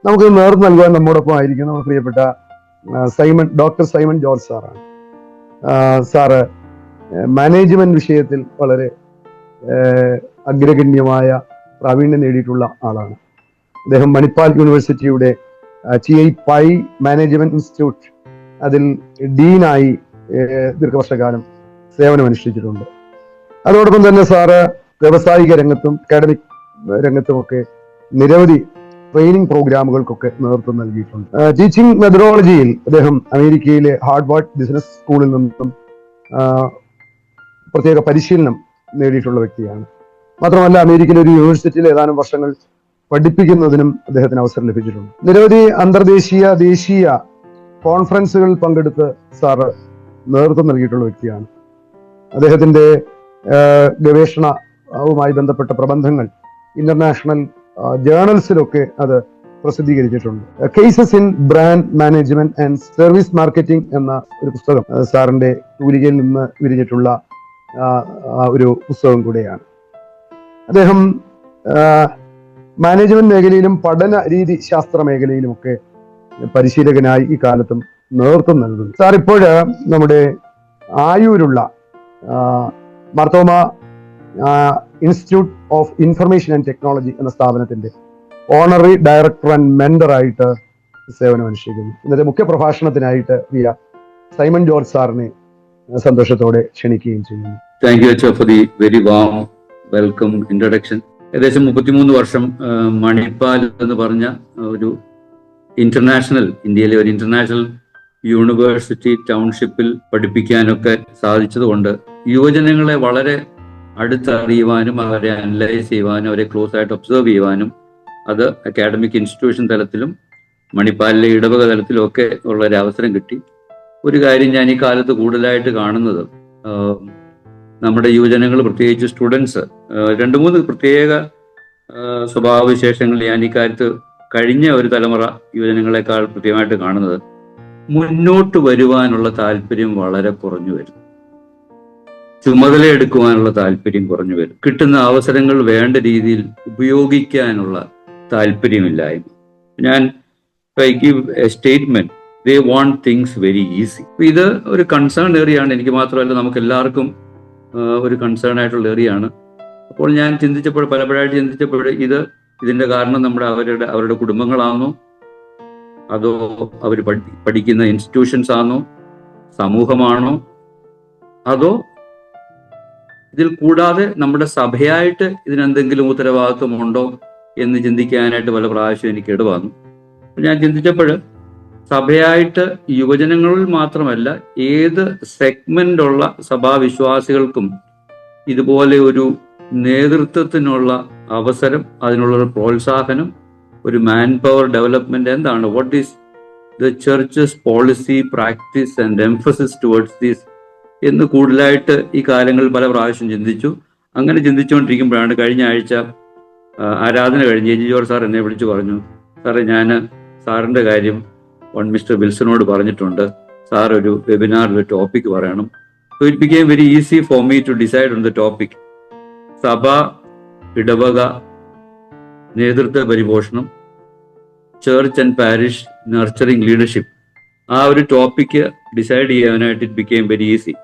നമുക്ക് നേതൃത്വം നൽകുവാൻ നമ്മോടൊപ്പം ആയിരിക്കും നമ്മുടെ പ്രിയപ്പെട്ട ഡോക്ടർ സൈമൺ ജോർജ് സാറാണ്. സാറ് മാനേജ്മെന്റ് വിഷയത്തിൽ വളരെ അഗ്രഗണ്യമായ പ്രാവീണ്യം നേടിയിട്ടുള്ള ആളാണ്. അദ്ദേഹം മണിപ്പാൽ യൂണിവേഴ്സിറ്റിയുടെ TI പൈ മാനേജ്മെന്റ് ഇൻസ്റ്റിറ്റ്യൂട്ട് അതിൽ ഡീനായി ദീർഘവർഷക്കാലം സേവനമനുഷ്ഠിച്ചിട്ടുണ്ട്. അതോടൊപ്പം തന്നെ സാറ് വ്യവസായിക രംഗത്തും അക്കാഡമിക് രംഗത്തുമൊക്കെ നിരവധി ട്രെയിനിങ് പ്രോഗ്രാമുകൾക്കൊക്കെ നേതൃത്വം നൽകിയിട്ടുണ്ട്. ടീച്ചിങ് മെത്തഡോളജിയിൽ അദ്ദേഹം അമേരിക്കയിലെ ഹാർവാർഡ് ബിസിനസ് സ്കൂളിൽ നിന്നും പ്രത്യേക പരിശീലനം നേടിയിട്ടുള്ള വ്യക്തിയാണ്. മാത്രമല്ല അമേരിക്കയിലെ ഒരു യൂണിവേഴ്സിറ്റിയിൽ ഏതാനും വർഷങ്ങൾ പഠിപ്പിക്കുന്നതിനും അദ്ദേഹത്തിന് അവസരം ലഭിച്ചിട്ടുണ്ട്. നിരവധി അന്തർദേശീയ ദേശീയ കോൺഫറൻസുകളിൽ പങ്കെടുത്ത് സാറ് നേതൃത്വം നൽകിയിട്ടുള്ള വ്യക്തിയാണ്. അദ്ദേഹത്തിന്റെ ഗവേഷണവുമായി ബന്ധപ്പെട്ട പ്രബന്ധങ്ങൾ ഇന്റർനാഷണൽ ജേർണൽസിലൊക്കെ അത് പ്രസിദ്ധീകരിച്ചിട്ടുണ്ട്. Cases in brand management and service marketing എന്ന ഒരു പുസ്തകം സാറിന്റെ തൂലികയിൽ നിന്ന് വിരിഞ്ഞിട്ടുള്ള ഒരു പുസ്തകം കൂടെയാണ്. അദ്ദേഹം മാനേജ്മെന്റ് മേഖലയിലും പഠന രീതി ശാസ്ത്ര മേഖലയിലുമൊക്കെ പരിശീലകനായി ഈ കാലത്തും നേതൃത്വം നൽകുന്നു. സാർ ഇപ്പോഴ് നമ്മുടെ ആയൂരുള്ള Marthoma institute of information and technology എന്ന സ്ഥാപനത്തിന്റെ ഓണററി ഡയറക്ടർ ആൻഡ് മെന്ററായിട്ട് സേവനമനുഷ്ഠിക്കുന്നു. ഇന്നത്തെ മുഖ്യ പ്രഭാഷണത്തിനായിട്ട് സൈമൺ ജോർജ് സാറിനെ സന്തോഷത്തോടെ ക്ഷണിക്കുകയും ചെയ്യുന്നു. താങ്ക് യു അച്ഛ for the very warm welcome introduction. ഏകദേശം 33 വർഷം മണിപ്പാൽ എന്ന് പറഞ്ഞ ഒരു ഇന്ത്യയിലെ ഒരു ഇന്റർനാഷണൽ യൂണിവേഴ്സിറ്റി ടൗൺഷിപ്പിൽ പഠിപ്പിക്കാനൊക്കെ സാധിച്ചതുകൊണ്ട് യുവജനങ്ങളെ വളരെ അടുത്തറിയുവാനും അവരെ അനലൈസ് ചെയ്യുവാനും അവരെ ക്ലോസ് ആയിട്ട് ഒബ്സർവ് ചെയ്യുവാനും അത് അക്കാഡമിക് ഇൻസ്റ്റിറ്റ്യൂഷൻ തലത്തിലും മണിപ്പാലിലെ ഇടവക തലത്തിലും ഒക്കെ ഉള്ള ഒരു അവസരം കിട്ടി. ഒരു കാര്യം ഞാൻ ഈ കാലത്ത് കൂടുതലായിട്ട് കാണുന്നത് നമ്മുടെ യുവജനങ്ങൾ, പ്രത്യേകിച്ച് സ്റ്റുഡൻസ്, 2-3 പ്രത്യേക സ്വഭാവവിശേഷങ്ങൾ ഞാൻ ഈ കാര്യത്ത് കഴിഞ്ഞ ഒരു തലമുറ യുവജനങ്ങളെക്കാൾ കൃത്യമായിട്ട് കാണുന്നത്, മുന്നോട്ട് വരുവാനുള്ള താല്പര്യം വളരെ കുറഞ്ഞു വരും, ചുമതല എടുക്കുവാനുള്ള താല്പര്യം കുറഞ്ഞു വരും, കിട്ടുന്ന അവസരങ്ങൾ വേണ്ട രീതിയിൽ ഉപയോഗിക്കാനുള്ള താല്പര്യമില്ലായ്മ. ഞാൻ give A statement, they want things very easy. ഇത് ഒരു കൺസേൺ ഏറിയാണ്, എനിക്ക് മാത്രമല്ല നമുക്ക് എല്ലാവർക്കും ഒരു കൺസേൺ ആയിട്ടുള്ള ഏറിയാണ്. അപ്പോൾ ഞാൻ പലപ്പോഴായിട്ട് ചിന്തിച്ചപ്പോൾ ഇതിന്റെ കാരണം അവരുടെ കുടുംബങ്ങളാണോ, അതോ അവർ പഠിക്കുന്ന ഇൻസ്റ്റിറ്റ്യൂഷൻസ് ആണോ, സമൂഹമാണോ, അതോ ഇതിൽ കൂടാതെ നമ്മുടെ സഭയായിട്ട് ഇതിനെന്തെങ്കിലും ഉത്തരവാദിത്വമുണ്ടോ എന്ന് ചിന്തിക്കാനായിട്ട് പല പ്രാവശ്യം എനിക്ക് ഇടവന്നു. ഞാൻ ചിന്തിച്ചപ്പോൾ സഭയായിട്ട് യുവജനങ്ങളിൽ മാത്രമല്ല ഏത് സെഗ്മെന്റുള്ള സഭാവിശ്വാസികൾക്കും ഇതുപോലെ ഒരു നേതൃത്വത്തിനുള്ള അവസരം, അതിനുള്ളൊരു പ്രോത്സാഹനം, ഒരു മാൻ പവർ ഡെവലപ്മെന്റ് എന്താണ്, what is the churches policy, practice and emphasis towards these എന്ന് കൂടുതലായിട്ട് ഈ കാലങ്ങളിൽ പല പ്രാവശ്യം ചിന്തിച്ചു. അങ്ങനെ ചിന്തിച്ചുകൊണ്ടിരിക്കുമ്പോഴാണ് കഴിഞ്ഞ ആഴ്ച ആരാധന കഴിഞ്ഞ് ജി ജോർജ് സാർ എന്നെ വിളിച്ചു പറഞ്ഞു, സാറേ ഞാൻ സാറിൻ്റെ കാര്യം മിസ്റ്റർ വിൽസനോട് പറഞ്ഞിട്ടുണ്ട്, സാർ ഒരു വെബിനാറിൽ ഒരു ടോപ്പിക് പറയണം. So it became very easy for me to decide on the topic. സഭ, ഇടവക, നേതൃത്വ പരിപോഷണം, church and parish nurturing leadership, ആ ഒരു ടോപ്പിക്ക് ഡിസൈഡ് ചെയ്യാനായിട്ട് ഇറ്റ് ബിക്കേം വെരി ഈസി.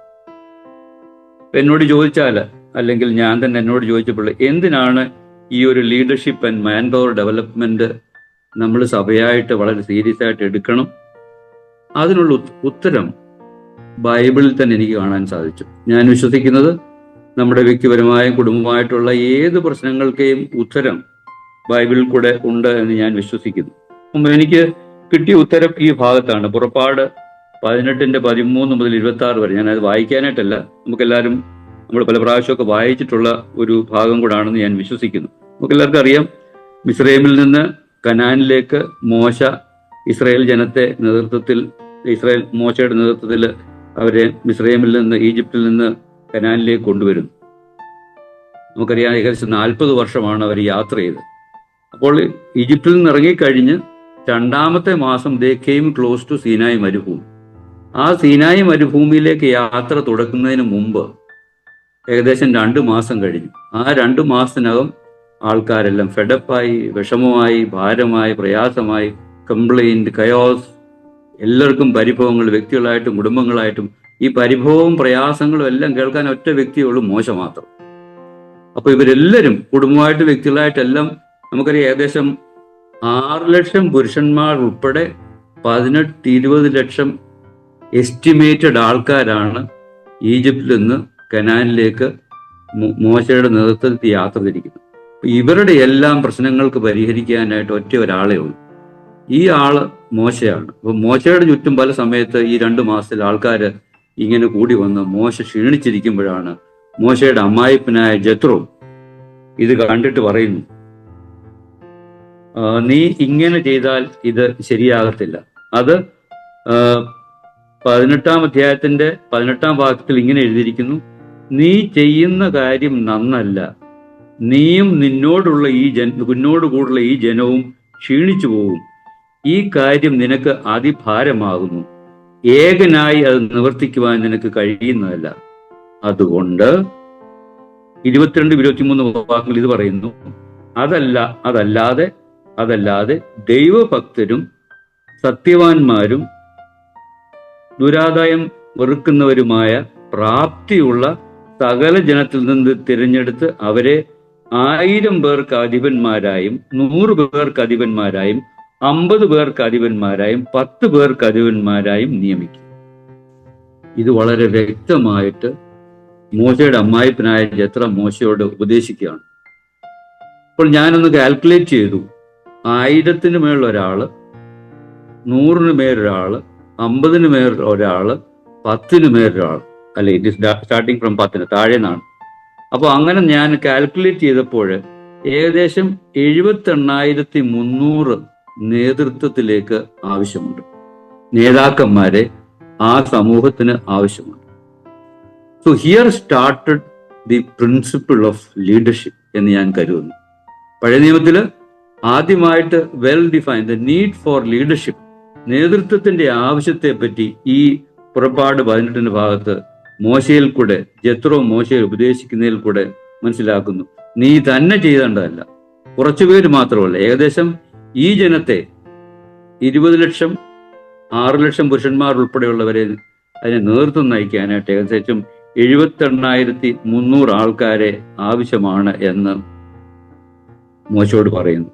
എന്നോട് ചോദിച്ചാൽ, അല്ലെങ്കിൽ ഞാൻ തന്നെ എന്നോട് ചോദിച്ചപ്പോൾ, എന്തിനാണ് ഈ ഒരു leadership and man power development നമ്മൾ സഭയായിട്ട് വളരെ സീരിയസ് ആയിട്ട് എടുക്കണം? അതിനുള്ള ഉത്തരം ബൈബിളിൽ തന്നെ എനിക്ക് കാണാൻ സാധിച്ചു. ഞാൻ വിശ്വസിക്കുന്നത് നമ്മുടെ വ്യക്തിപരമായും കുടുംബമായിട്ടുള്ള ഏത് പ്രശ്നങ്ങൾക്കെയും ഉത്തരം ബൈബിളിൽ കൂടെ ഉണ്ട് എന്ന് ഞാൻ വിശ്വസിക്കുന്നു. എനിക്ക് കിട്ടിയ ഉത്തരം ഈ ഭാഗത്താണ്. പുറപ്പാട് 18:13 മുതൽ 26 വരെ. ഞാനത് വായിക്കാനായിട്ടല്ല, നമുക്കെല്ലാവരും നമ്മൾ പല പ്രാവശ്യമൊക്കെ വായിച്ചിട്ടുള്ള ഒരു ഭാഗം കൂടാണെന്ന് ഞാൻ വിശ്വസിക്കുന്നു. നമുക്കെല്ലാവർക്കും അറിയാം, മിസ്രൈമിൽ നിന്ന് കനാനിലേക്ക് ഇസ്രായേൽ മോശയുടെ നേതൃത്വത്തിൽ അവരെ മിസ്രൈമിൽ നിന്ന്, ഈജിപ്തിൽ നിന്ന് കനാനിലേക്ക് കൊണ്ടുവരുന്നു. നമുക്കറിയാം ഏകദേശം 40 വർഷമാണ് അവർ യാത്ര ചെയ്തത്. അപ്പോൾ ഈജിപ്തിൽ നിന്ന് ഇറങ്ങിക്കഴിഞ്ഞ് 2ാമത്തെ മാസം ദേ കെയിം ക്ലോസ് ടു സീനായി മരുഭൂമി. ആ സീനായി മരുഭൂമിയിലേക്ക് യാത്ര തുടങ്ങുന്നതിന് മുമ്പ് ഏകദേശം 2 മാസം കഴിഞ്ഞു. ആ 2 മാസത്തിനകം ആൾക്കാരെല്ലാം ഫെഡപ്പായി, വിഷമമായി, ഭാരമായി, പ്രയാസമായി, കംപ്ലൈന്റ്, കയോസ്, എല്ലാവർക്കും പരിഭവങ്ങൾ, വ്യക്തികളായിട്ടും കുടുംബങ്ങളായിട്ടും. ഈ പരിഭവവും പ്രയാസങ്ങളും എല്ലാം കേൾക്കാൻ ഒറ്റ വ്യക്തിയുള്ളൂ, മോശ മാത്രം. അപ്പൊ ഇവരെല്ലാവരും കുടുംബമായിട്ട് വ്യക്തികളായിട്ടെല്ലാം നമുക്കറിയാം ഏകദേശം 6 ലക്ഷം പുരുഷന്മാർ ഉൾപ്പെടെ 18-20 ലക്ഷം എസ്റ്റിമേറ്റഡ് ആൾക്കാരാണ് ഈജിപ്തിൽ നിന്ന് കനാനിലേക്ക് മോശയുടെ നേതൃത്വത്തിൽ യാത്ര തിരിക്കുന്നത്. ഇവരുടെ എല്ലാം പ്രശ്നങ്ങൾക്ക് പരിഹരിക്കാനായിട്ട് ഒറ്റ ഒരാളേ ഉള്ളൂ. ഈ ആള് മോശയാണ്. അപ്പൊ മോശയുടെ ചുറ്റും പല സമയത്ത് ഈ 2 മാസത്തിൽ ആൾക്കാർ ഇങ്ങനെ കൂടി വന്ന് മോശ ക്ഷീണിച്ചിരിക്കുമ്പോഴാണ് മോശയുടെ അമ്മായിപ്പനായ ജെത്രോ ഇത് കണ്ടിട്ട് പറയുന്നു, നീ ഇങ്ങനെ ചെയ്താൽ ഇത് ശരിയാകത്തില്ല. അത് 18-ാം അധ്യായത്തിന്റെ 18-ാം വാക്യത്തിൽ ഇങ്ങനെ എഴുതിയിരിക്കുന്നു, നീ ചെയ്യുന്ന കാര്യം നന്നല്ല, നീയും നിന്നോട് കൂടുള്ള ഈ ജനവും ക്ഷീണിച്ചു പോകും. ഈ കാര്യം നിനക്ക് അതിഭാരമാകുന്നു, ഏകനായി അത് നിവർത്തിക്കുവാൻ നിനക്ക് കഴിയുന്നതല്ല. അതുകൊണ്ട് 22-23 വാക്കുകൾ ഇത് പറയുന്നു, അതല്ലാതെ ദൈവഭക്തരും സത്യവാന്മാരും ദുരാദായം വെറുക്കുന്നവരുമായ പ്രാപ്തിയുള്ള സകല ജനത്തിൽ നിന്ന് തിരഞ്ഞെടുത്ത് അവരെ 1000 പേർക്ക് അധിപന്മാരായും 100 പേർക്ക് അധിപന്മാരായും 50 പേർക്ക് അധിപന്മാരായും 10 പേർക്ക് അധിപന്മാരായും നിയമിക്കും. ഇത് വളരെ വ്യക്തമായിട്ട് മോശയുടെ അമ്മായിപ്പനായ ജെത്ര മോശയോട് ഉപദേശിക്കുകയാണ്. അപ്പോൾ ഞാനൊന്ന് കാൽക്കുലേറ്റ് ചെയ്തു, 1000-ന് മേൽ ഒരാള്, 100-ന് മേലൊരാള്, 50-ന് മേൽ ഒരാള്, 10-ന് മേലൊരാൾ, അല്ലെ, ഇറ്റ് ഇസ് സ്റ്റാർട്ടിങ് ഫ്രം 10-ന് താഴെ നിന്നാണ്. അപ്പൊ അങ്ങനെ ഞാൻ കാൽക്കുലേറ്റ് ചെയ്തപ്പോൾ ഏകദേശം 78,300 നേതൃത്വത്തിലേക്ക് ആവശ്യമുണ്ട്, നേതാക്കന്മാരെ ആ സമൂഹത്തിന് ആവശ്യമുണ്ട്. So here started the principle of leadership എന്ന് ഞാൻ കരുതുന്നു. പഴയ നിയമത്തില് ആദ്യമായിട്ട് well define the need for leadership, നേതൃത്വത്തിന്റെ ആവശ്യത്തെ പറ്റി ഈ പുറപ്പാട് 18-ന്റെ ഭാഗത്ത് മോശയിൽ കൂടെ ജെത്രോ മോശയെ ഉപദേശിക്കുന്നതിൽ കൂടെ മനസ്സിലാക്കുന്നു. നീ തന്നെ ചെയ്തേണ്ടതല്ല, കുറച്ചുപേര് മാത്രമല്ല, ഏകദേശം ഈ ജനത്തെ 20 ലക്ഷം 6 ലക്ഷം പുരുഷന്മാർ ഉൾപ്പെടെയുള്ളവരെ അതിനെ നേതൃത്വം നയിക്കാനായിട്ട് ഏകദേശം 78,300 ആൾക്കാരെ ആവശ്യമാണ് എന്ന് മോശയോട് പറയുന്നു.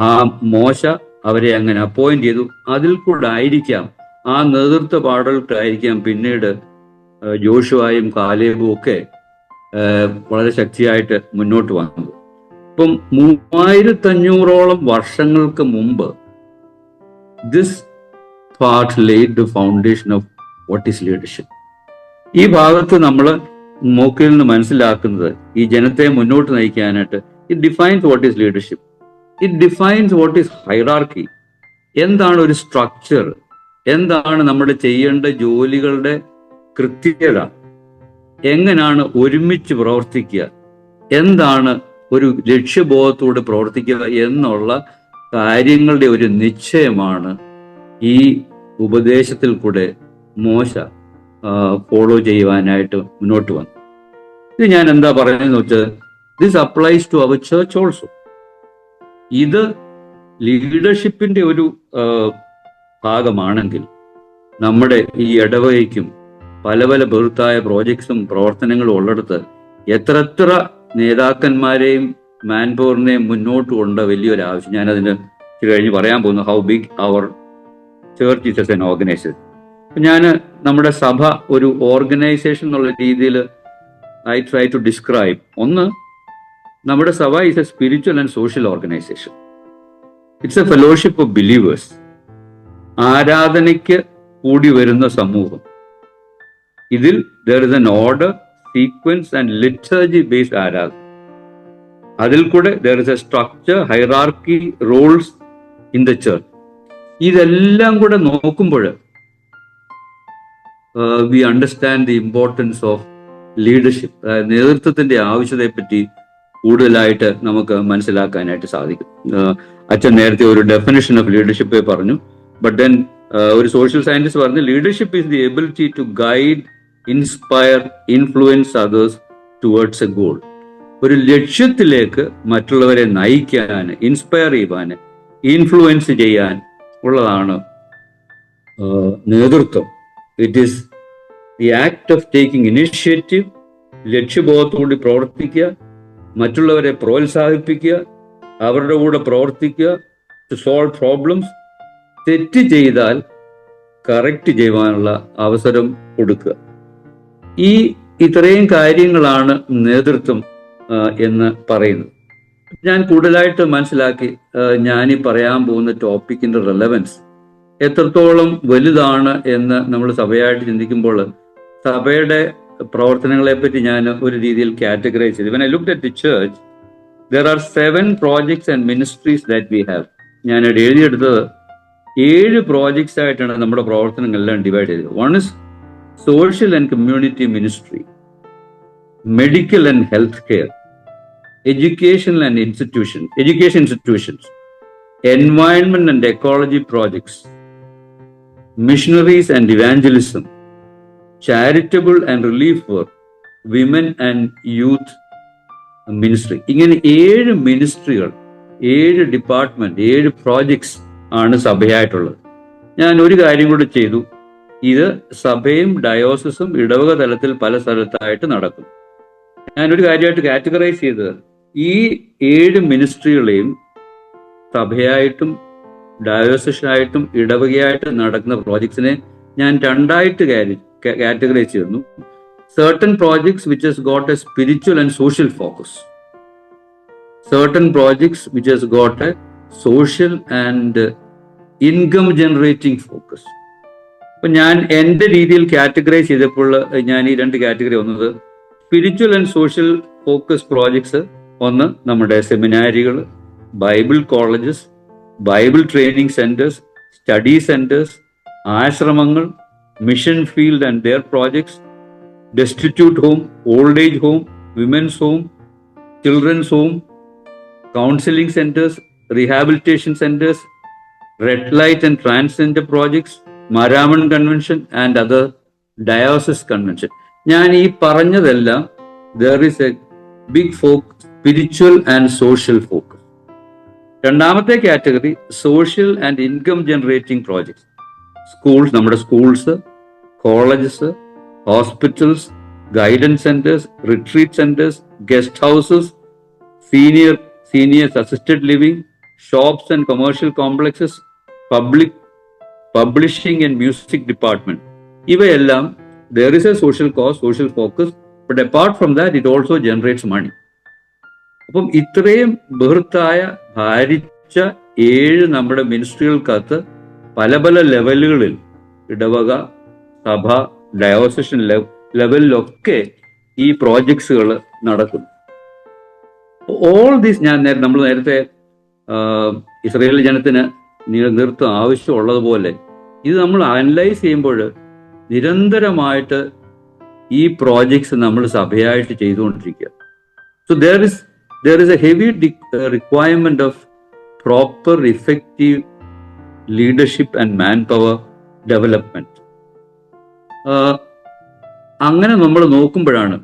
ആ മോശ അവരെ അങ്ങനെ അപ്പോയിന്റ് ചെയ്തു. അതിൽ കൂടെ ആയിരിക്കാം, ആ നേതൃത്വ പാടൽക്കായിരിക്കാം പിന്നീട് ജോഷുവായും കാലേബും ഒക്കെ വളരെ ശക്തിയായിട്ട് മുന്നോട്ട് വന്നത്. ഇപ്പം 3500ഓളം വർഷങ്ങൾക്ക് മുമ്പ് this part laid the foundation of what is leadership. ഈ ഭാഗത്ത് നമ്മൾ മോക്കിൽ നിന്ന് മനസ്സിലാക്കുന്നത് ഈ ജനത്തെ മുന്നോട്ട് നയിക്കാനായിട്ട് it defines what is leadership, it defines what is hierarchy. എന്താണ് ഒരു സ്ട്രക്ചർ, എന്താണ് നമ്മുടെ ചെയ്യേണ്ട ജോലികളുടെ കൃത്യത, എങ്ങനെയാണ് ഒരുമിച്ച് പ്രവർത്തിക്കുക, എന്താണ് ഒരു ലക്ഷ്യബോധത്തോടെ പ്രവർത്തിക്കുക എന്നുള്ള കാര്യങ്ങളുടെ ഒരു നിശ്ചയമാണ് ഈ ഉപദേശത്തിൽ കൂടെ മോശ ഫോളോ ചെയ്യുവാനായിട്ട് മുന്നോട്ട് വന്നു. ഇത് ഞാൻ എന്താ പറയുന്നത് വെച്ചാൽ, this applies to our church also. ഇത് ലീഡർഷിപ്പിന്റെ ഒരു ഭാഗമാണെങ്കിൽ നമ്മുടെ ഈ ഇടവകയ്ക്കും പല പല ബൃഹത്തായ പ്രോജക്ട്സും പ്രവർത്തനങ്ങളും ഉള്ളിടത്ത് എത്ര നേതാക്കന്മാരെയും മാൻ പവറിനെയും മുന്നോട്ട് കൊണ്ട് വലിയൊരു ആവശ്യം. ഞാനതിന് കഴിഞ്ഞ് പറയാൻ പോകുന്നു how big our church is as an organisation. ഞാൻ നമ്മുടെ സഭ ഒരു ഓർഗനൈസേഷൻ എന്നുള്ള രീതിയിൽ ഐ ട്രൈ ടു ഡിസ്ക്രൈബ്. ഒന്ന്, നമ്മുടെ സഭ is A spiritual and social organisation. It's A fellowship of believers. ആരാധനയ്ക്ക് കൂടി വരുന്ന സമൂഹം. ഇതിൽ there is an order, sequence and liturgy based ആരാധന. അതിൽ കൂടെ there is a structure, hierarchy, roles in the church. ഇതെല്ലാം കൂടെ നോക്കുമ്പോൾ we understand the importance of leadership. നേതൃത്വത്തിന്റെ ആവശ്യതയെപ്പറ്റി കൂടുതലായിട്ട് നമുക്ക് മനസ്സിലാക്കാനായിട്ട് സാധിക്കും. അച്ഛൻ നേരത്തെ ഒരു ഡെഫിനിഷൻ ഓഫ് ലീഡർഷിപ്പ് പറഞ്ഞു. ബട്ട് ദെൻ ഒരു സോഷ്യൽ സയന്റിസ്റ്റ് പറഞ്ഞു, leadership is the ability to guide, inspire, influence others towards a goal. ഒരു ലക്ഷ്യത്തിലേക്ക് മറ്റുള്ളവരെ നയിക്കാൻ, ഇൻസ്പയർ ചെയ്യുവാൻ, ഇൻഫ്ലുവൻസ് ചെയ്യാൻ ഉള്ളതാണ് നേതൃത്വം. It is the act of taking initiative, ലക്ഷ്യബോധത്തോടെ പ്രവർത്തിക്കുക, മറ്റുള്ളവരെ പ്രോത്സാഹിപ്പിക്കുക, അവരുടെ കൂടെ പ്രവർത്തിക്കുക, ടു സോൾവ് പ്രോബ്ലംസ്. തെറ്റ് ചെയ്താൽ കറക്റ്റ് ചെയ്യുവാനുള്ള അവസരം കൊടുക്കുക. ഇത്രയും കാര്യങ്ങളാണ് നേതൃത്വം എന്ന് പറയുന്നത്. ഞാൻ കൂടുതലായിട്ട് മനസ്സിലാക്കി ഞാനീ പറയാൻ പോകുന്ന ടോപ്പിക്കിന്റെ റെലവൻസ് എത്രത്തോളം വലുതാണ് എന്ന് നമ്മൾ സഭയായിട്ട് ചിന്തിക്കുമ്പോൾ സഭയുടെ പ്രവർത്തനങ്ങളെ പറ്റി ഞാൻ ഒരു രീതിയിൽ കാറ്റഗറൈസ് ചെയ്തു. When I looked at the church, there are 7 projects and ministries that we have. ഞാൻ എഴുതിയെടുത്തത് 7 പ്രോജക്ട്സ് ആയിട്ടാണ് നമ്മുടെ പ്രവർത്തനങ്ങളെല്ലാം ഡിവൈഡ് ചെയ്തത്. One is social and community ministry, medical and health care, education institutions, environment and ecology projects, missionaries and evangelism, charitable and relief work, women and youth ministry. ഇങ്ങനെ 7 മിനിസ്ട്രികൾ, 7 department, 7 projects ആണ് സഭയായിട്ടുള്ളത്. ഞാൻ ഒരു കാര്യം കൂടി ചെയ്തു. ഇത് സഭയും ഡയോസിസും ഇടവക തലത്തിൽ പല സ്ഥലത്തായിട്ട് നടക്കും. ഞാനൊരു കാര്യമായിട്ട് കാറ്റഗറൈസ് ചെയ്തത് ഈ 7 മിനിസ്ട്രികളെയും സഭയായിട്ടും ഡയോസിസായിട്ടും ഇടവകയായിട്ടും നടക്കുന്ന പ്രോജക്ട്സിനെ ഞാൻ 2ആയിട്ട് കാറ്റഗറൈസ് ചെയ്യുന്നു. Certain projects which has got a spiritual and social focus, certain projects which has got a social and income generating focus. അപ്പൊ ഞാൻ എൻ്റെ രീതിയിൽ കാറ്റഗറൈസ് ചെയ്തപ്പോൾ ഞാൻ ഈ 2 കാറ്റഗറി വന്നത് spiritual and social focus projects. ഒന്ന് നമ്മുടെ സെമിനാരികൾ, Bible colleges, Bible training centres, study centres, ആശ്രമങ്ങൾ, mission field and their projects, destitute home, old age home, women's home, children's home, counseling centers, rehabilitation centers, red light and transgender projects, Maraman convention and other diocese convention. ഞാൻ ഈ പറഞ്ഞതെല്ലാം there is a big focus, spiritual and social focus. രണ്ടാമത്തെ category social and income generating projects. Schools, നമ്മുടെ schools, colleges, hospitals, guidance centers, retreat centers, guest houses, seniors assisted living, shops and commercial complexes, public publishing and music department. ഇവയെല്ലാം there is a social cause, social focus, but apart from that it also generates money. അപ്പം ഇത്രയും ബൃഹത്തായ ഭാരിച്ച 7 നമ്മുടെ മിനിസ്ട്രികൾക്കകത്ത് പല പല ലെവലുകളിൽ ഇടവക, സഭ, ഡയോസിഷൻ ലെവലിലൊക്കെ ഈ പ്രോജക്ട്സുകൾ നടക്കുന്നു. ഓൾ ദീസ് നമ്മൾ നേരത്തെ ഇസ്രായേൽ ജനത്തിന് നേതൃത്വം ആവശ്യമുള്ളതുപോലെ ഇത് നമ്മൾ അനലൈസ് ചെയ്യുമ്പോൾ നിരന്തരമായിട്ട് ഈ പ്രോജക്ട്സ് നമ്മൾ സഭയായിട്ട് ചെയ്തുകൊണ്ടിരിക്കുക. So there is a heavy requirement of proper effective leadership and manpower development. അങ്ങനെ നമ്മൾ നോക്കുമ്പോഴാണ്,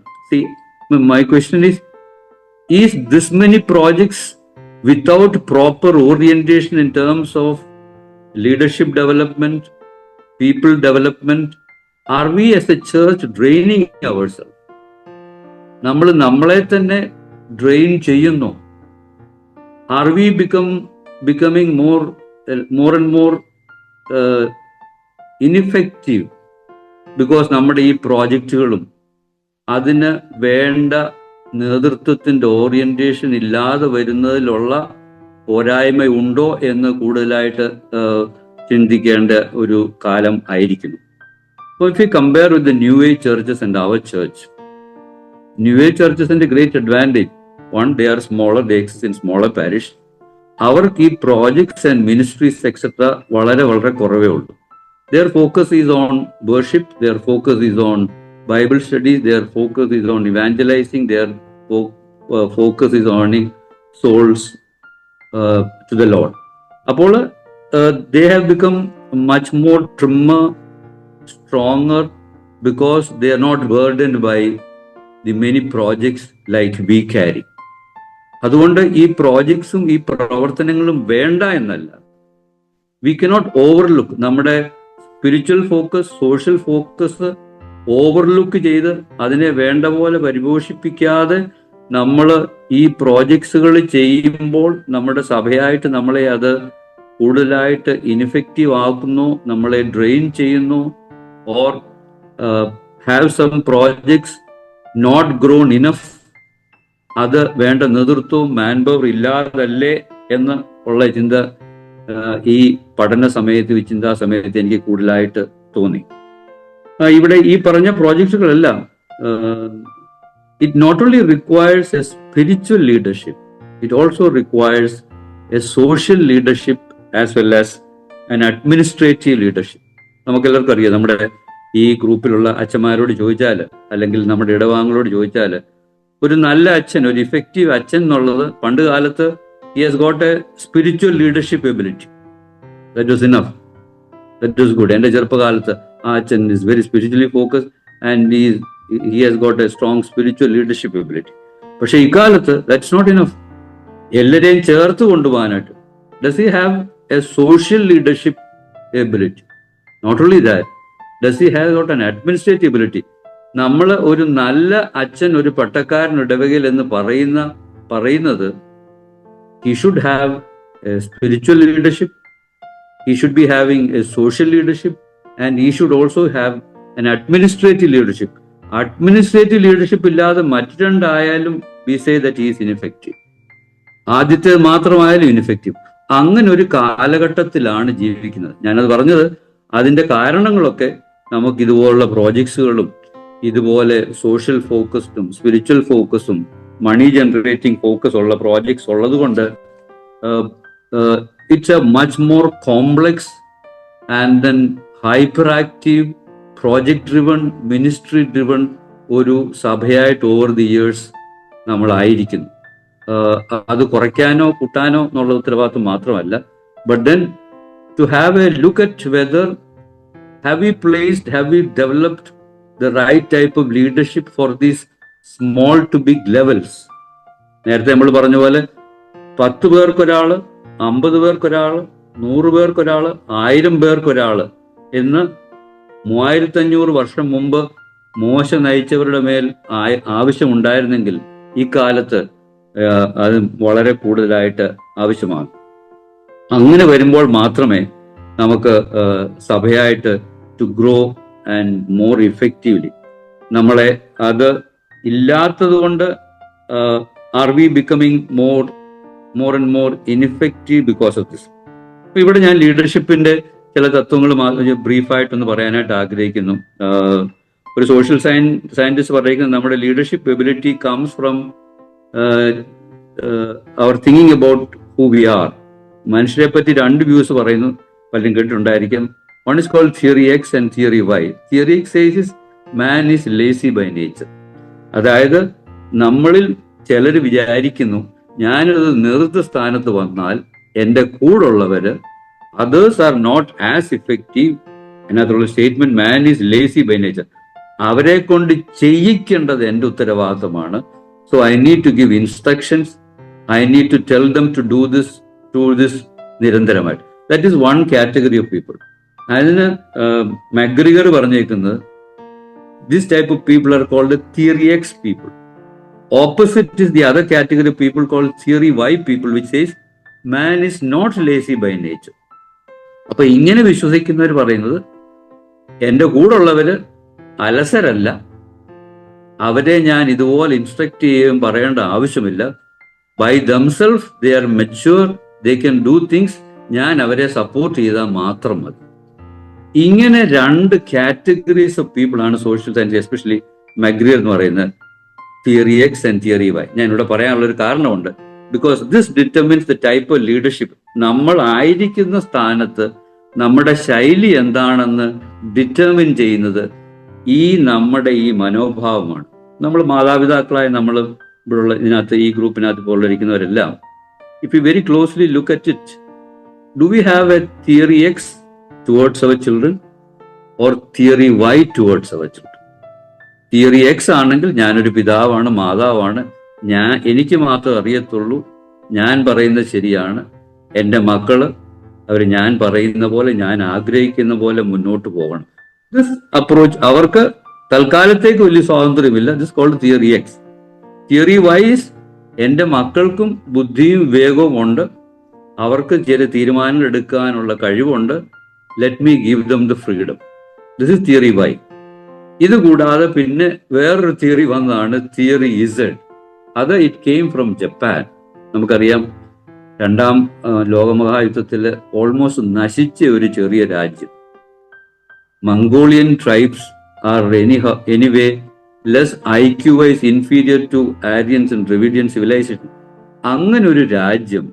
my question is this many projects without proper orientation in terms of leadership development, people development, are we as a church draining ourselves? നമ്മൾ നമ്മളെ തന്നെ drain ചെയ്യുന്നു? Are we becoming more and more ineffective because നമ്മുടെ ഈ പ്രോജക്റ്റുകളും അതിന് വേണ്ട നേതൃത്വത്തിന്റെ orientation ഇല്ലാതെ വരുന്നതിലുള്ള പോരായ്മ ഉണ്ടോ എന്ന് കൂടുതലായിട്ട് ചിന്തിക്കേണ്ട ഒരു കാലം ആയിരിക്കുന്നു. So if we compare with the New Age churches and our church, New Age churches and a great advantage. One, they are smaller, they exist in smaller parish. അവർക്ക് ഈ പ്രോജക്ട്സ് ആൻഡ് മിനിസ്ട്രീസ് എക്സെട്ര വളരെ വളരെ കുറവേ ഉള്ളൂ. Their focus is on worship, their focus is on Bible studies, their focus is on evangelizing, their focus is on souls to the Lord. അപ്പോൾ they have become much more trimmer, stronger, because they are not burdened by the many projects like we carry. അതുകൊണ്ട് ഈ പ്രോജക്ട്സും ഈ പ്രവർത്തനങ്ങളും വേണ്ട എന്നല്ല. We cannot overlook നമ്മുടെ spiritual focus, social focus overlook ചെയ്ത് അതിനെ വേണ്ട പോലെ പരിപോഷിപ്പിക്കാതെ നമ്മൾ ഈ പ്രോജക്ട്സുകൾ ചെയ്യുമ്പോൾ നമ്മുടെ സഭയായിട്ട് നമ്മളെ അത് കൂടുതലായിട്ട് ഇൻഎഫക്റ്റീവ് ആക്കുന്നു, നമ്മളെ ഡ്രെയിൻ ചെയ്യുന്നു, or have some projects not grown enough, അത് വേണ്ട നേതൃത്വവും മാൻ പവർ ഇല്ലാതല്ലേ എന്ന് ഉള്ള ചിന്ത ഈ പഠന സമയത്ത്, ചിന്താ സമയത്ത് എനിക്ക് കൂടുതലായിട്ട് തോന്നി. ഇവിടെ ഈ പറഞ്ഞ പ്രോജക്ട്സുകളെല്ലാം it not only requires a spiritual leadership, it also requires a social leadership as well as an administrative leadership. നമുക്കെല്ലാവർക്കും അറിയാം, നമ്മുടെ ഈ ഗ്രൂപ്പിലുള്ള അച്ഛന്മാരോട് ചോദിച്ചാൽ, അല്ലെങ്കിൽ നമ്മുടെ ഇടവാങ്ങളോട് ചോദിച്ചാൽ, ഒരു നല്ല അച്ഛൻ, ഒരു ഇഫക്റ്റീവ് അച്ഛൻ എന്നുള്ളത് പണ്ട് കാലത്ത് he has got a spiritual leadership ability. That was enough. That was good. എൻ്റെ ചെറുപ്പകാലത്ത് ആ അച്ഛൻ is very spiritually focused and he has got a strong spiritual leadership ability. പക്ഷെ ഇക്കാലത്ത് that's not enough. എല്ലാവരെയും ചേർത്ത് കൊണ്ടുപോകാനായിട്ട് does he have a social leadership ability? Not only that, does he have got an administrative ability? നമ്മൾ ഒരു നല്ല അച്ഛൻ, ഒരു പട്ടക്കാരൻ ഇടവകയിൽ എന്ന് പറയുന്നത് he should have a spiritual leadership, he should be having a social leadership, and he should also have an administrative leadership. Administrative leadership ഇല്ലാതെ മറ്റു രണ്ടായാലും we say that he is ineffective. ആദ്യത്തെ മാത്രമായാലും ഇൻഎഫക്റ്റീവ്. അങ്ങനെ ഒരു കാലഘട്ടത്തിലാണ് ജീവിക്കുന്നത്. ഞാനത് പറഞ്ഞത് അതിന്റെ കാരണങ്ങളൊക്കെ നമുക്ക് ഇതുപോലുള്ള പ്രോജക്ട്സുകളും ഇതുപോലെ സോഷ്യൽ ഫോക്കസ്ഡും സ്പിരിച്വൽ ഫോക്കസും മണി ജനറേറ്റിംഗ് ഫോക്കസ് ഉള്ള പ്രോജക്ട്സ് ഉള്ളത് കൊണ്ട് it's a much more complex and then hyper active project driven, ministry driven ഒരു സഭയായിട്ട് ഓവർ ദി ഇയേഴ്സ് നമ്മളായിരിക്കുന്നു. അത് കുറയ്ക്കാനോ കൂട്ടാനോ എന്നുള്ള ഉത്തരവാദിത്വം മാത്രമല്ല, but then to have a look at whether have we developed the right type of leadership for these small to big levels. നേരത്തെ നമ്മൾ പറഞ്ഞ പോലെ 10 പേർക്കൊരാള്, 50 പേർക്കൊരാള്, 100 പേർക്കൊരാള്, 1000 പേർക്കൊരാള് എന്ന് 3500 വർഷം മുമ്പ് മോശ നയിച്ചവരുടെ മേൽ ആവശ്യമുണ്ടായിരുന്നെങ്കിൽ ഈ കാലത്ത് അത് വളരെ കൂടുതലായിട്ട് ആവശ്യമാണ്. അങ്ങനെ വരുമ്പോൾ മാത്രമേ നമുക്ക് സഭയായിട്ട് to grow and more effectively, നമ്മളെ അത് ഇല്ലാത്തത് കൊണ്ട് are we becoming more and more ineffective because of this. അപ്പൊ ഇവിടെ ഞാൻ ലീഡർഷിപ്പിന്റെ ചില തത്വങ്ങൾ ബ്രീഫായിട്ടൊന്ന് പറയാനായിട്ട് ആഗ്രഹിക്കുന്നു. ഒരു സോഷ്യൽ സയന്റിസ്റ്റ് പറയുന്നത് നമ്മുടെ leadership ability comes from our thinking about who we are. മനുഷ്യരെ പറ്റി 2 വ്യൂസ് പറയുന്നു, പലരും കേട്ടിട്ടുണ്ടായിരിക്കും. One is called theory X and theory Y. Theory X says man is lazy by nature. അതായത് നമ്മളിൽ ചിലർ വിചാരിക്കുന്നു, ഞാനൊരു നേതൃത്വ സ്ഥാനത്ത് വന്നാൽ എൻ്റെ കൂടുള്ളവര് others are not as effective. അതിനകത്തുള്ള statement man is lazy by nature. അവരെ കൊണ്ട് ചെയ്യിക്കേണ്ടത് എൻ്റെ ഉത്തരവാദിത്തമാണ്. So I need to give instructions, I need to tell them to do this നിരന്തരമായിട്ട്. That is one category of people. അതിന് McGregor പറഞ്ഞേക്കുന്നത് this type of people are called theory X people. Opposite is the other category of people called theory Y people, which says man is not lazy by nature. അപ്പൊ ഇങ്ങനെ വിശ്വസിക്കുന്നവർ പറയുന്നത് എൻ്റെ കൂടെ ഉള്ളവര് അലസരല്ല, അവരെ ഞാൻ ഇതുപോലെ ഇൻസ്ട്രക്ട് ചെയ്യുകയും പറയേണ്ട ആവശ്യമില്ല. By themselves they are mature, they can do things, ഞാൻ അവരെ സപ്പോർട്ട് ചെയ്താൽ മാത്രം മതി. ഇങ്ങനെ 2 കാറ്റഗറീസ് ഓഫ് പീപ്പിൾ ആണ് സോഷ്യൽ സയൻസ്, എസ്പെഷ്യലി മക്ഗ്രിഗർ എന്ന് പറയുന്നത് theory X and theory Y. ഞാൻ ഇവിടെ പറയാനുള്ള ഒരു കാരണമുണ്ട്. Because this determines the type of leadership. നമ്മൾ ആയിരിക്കുന്ന സ്ഥാനത്ത് നമ്മുടെ ശൈലി എന്താണെന്ന് ഡിറ്റർമിൻ ചെയ്യുന്നത് നമ്മുടെ ഈ മനോഭാവമാണ്. നമ്മൾ മാതാപിതാക്കളായി നമ്മൾ ഇവിടെയുള്ള ഇതിനകത്ത് ഈ ഗ്രൂപ്പിനകത്ത് പോലിരിക്കുന്നവരെല്ലാം, if you very closely look at it, do we have a theory X towards our children or theory Y towards our children? Theory X ആണെങ്കിൽ ഞാനൊരു പിതാവാണ്, മാതാവാണ്, എനിക്ക് മാത്രമേ അറിയത്തുള്ളൂ, ഞാൻ പറയുന്നത് ശരിയാണ്, എൻ്റെ മക്കള് അവർ ഞാൻ പറയുന്ന പോലെ, ഞാൻ ആഗ്രഹിക്കുന്ന പോലെ മുന്നോട്ട് പോകണം. ദിസ് അപ്രോച്ച് അവർക്ക് തൽക്കാലത്തേക്ക് വലിയ സ്വാതന്ത്ര്യമില്ല. This called theory X. Theory Y's എൻ്റെ മക്കൾക്കും ബുദ്ധിയും വിവേകവും ഉണ്ട്, അവർക്ക് ചില തീരുമാനങ്ങൾ എടുക്കാനുള്ള കഴിവുണ്ട്. Let me give them the freedom. This is theory Y. ഇത് കൂടാതെ പിന്നെ വേറൊരു തിയറി വന്നതാണ് തിയറി ഇസഡ്. അത് ഇറ്റ് കെയിം ഫ്രം ജപ്പാൻ. നമുക്കറിയാം, രണ്ടാം ലോകമഹായുദ്ധത്തിൽ ഓൾമോസ്റ്റ് നശിച്ച ഒരു ചെറിയ രാജ്യം. Mongolian tribes are anyway less IQ wise inferior to Aryans and Dravidian civilization. അങ്ങനെ ഒരു രാജ്യം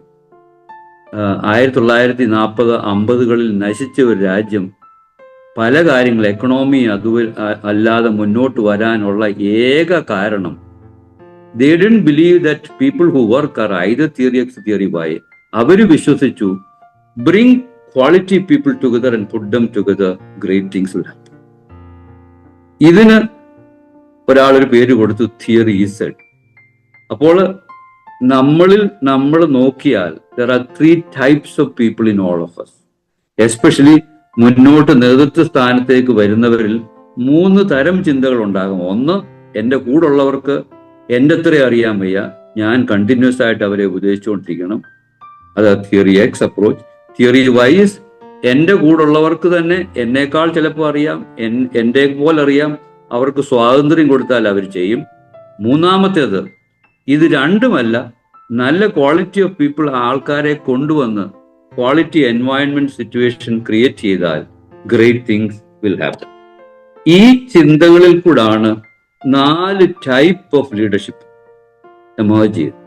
1940-50 നശിച്ച ഒരു രാജ്യം പല കാര്യങ്ങൾ എക്കണോമി അല്ലാതെ മുന്നോട്ട് വരാനുള്ള ഏക കാരണം they didn't believe that people who work are either theory X, theory Y. അവര് വിശ്വസിച്ചു bring quality people together and put them together, great things will happen. ഇതിന് ഒരാളൊരു പേര് കൊടുത്തു, തിയറി ഇസഡ്. അപ്പോൾ നമ്മൾ നോക്കിയാൽ there are 3 types of people in all of us. Especially മുന്നോട്ട് നേതൃത്വ സ്ഥാനത്തേക്ക് വരുന്നവരിൽ 3 തരം ചിന്തകൾ ഉണ്ടാകും. ഒന്ന്, എൻ്റെ കൂടുള്ളവർക്ക് എൻ്റെ അത്ര അറിയാൻ വയ്യ, ഞാൻ കണ്ടിന്യൂസ് ആയിട്ട് അവരെ ഉപദേശിച്ചുകൊണ്ടിരിക്കണം. അത് theory X approach. Theory Y's എൻ്റെ കൂടുള്ളവർക്ക് തന്നെ എന്നേക്കാൾ ചിലപ്പോൾ അറിയാം, എൻ്റെ പോലെ അറിയാം, അവർക്ക് സ്വാതന്ത്ര്യം കൊടുത്താൽ അവർ ചെയ്യും. മൂന്നാമത്തേത്, ഇത് രണ്ടുമല്ല, നല്ല ക്വാളിറ്റി ഓഫ് പീപ്പിൾ ആൾക്കാരെ കൊണ്ടുവന്ന് ക്വാളിറ്റി എൻവയൺമെന്റ് സിറ്റുവേഷൻ ക്രിയേറ്റ് ചെയ്താൽ ഗ്രേറ്റ് തിങ്സ് വിൽ ഹാപ്പൻ. ഈ ചിന്തകളിൽ കൂടാണ് 4 ടൈപ്പ് ഓഫ് ലീഡർഷിപ്പ് എമേർജ് ചെയ്ത്.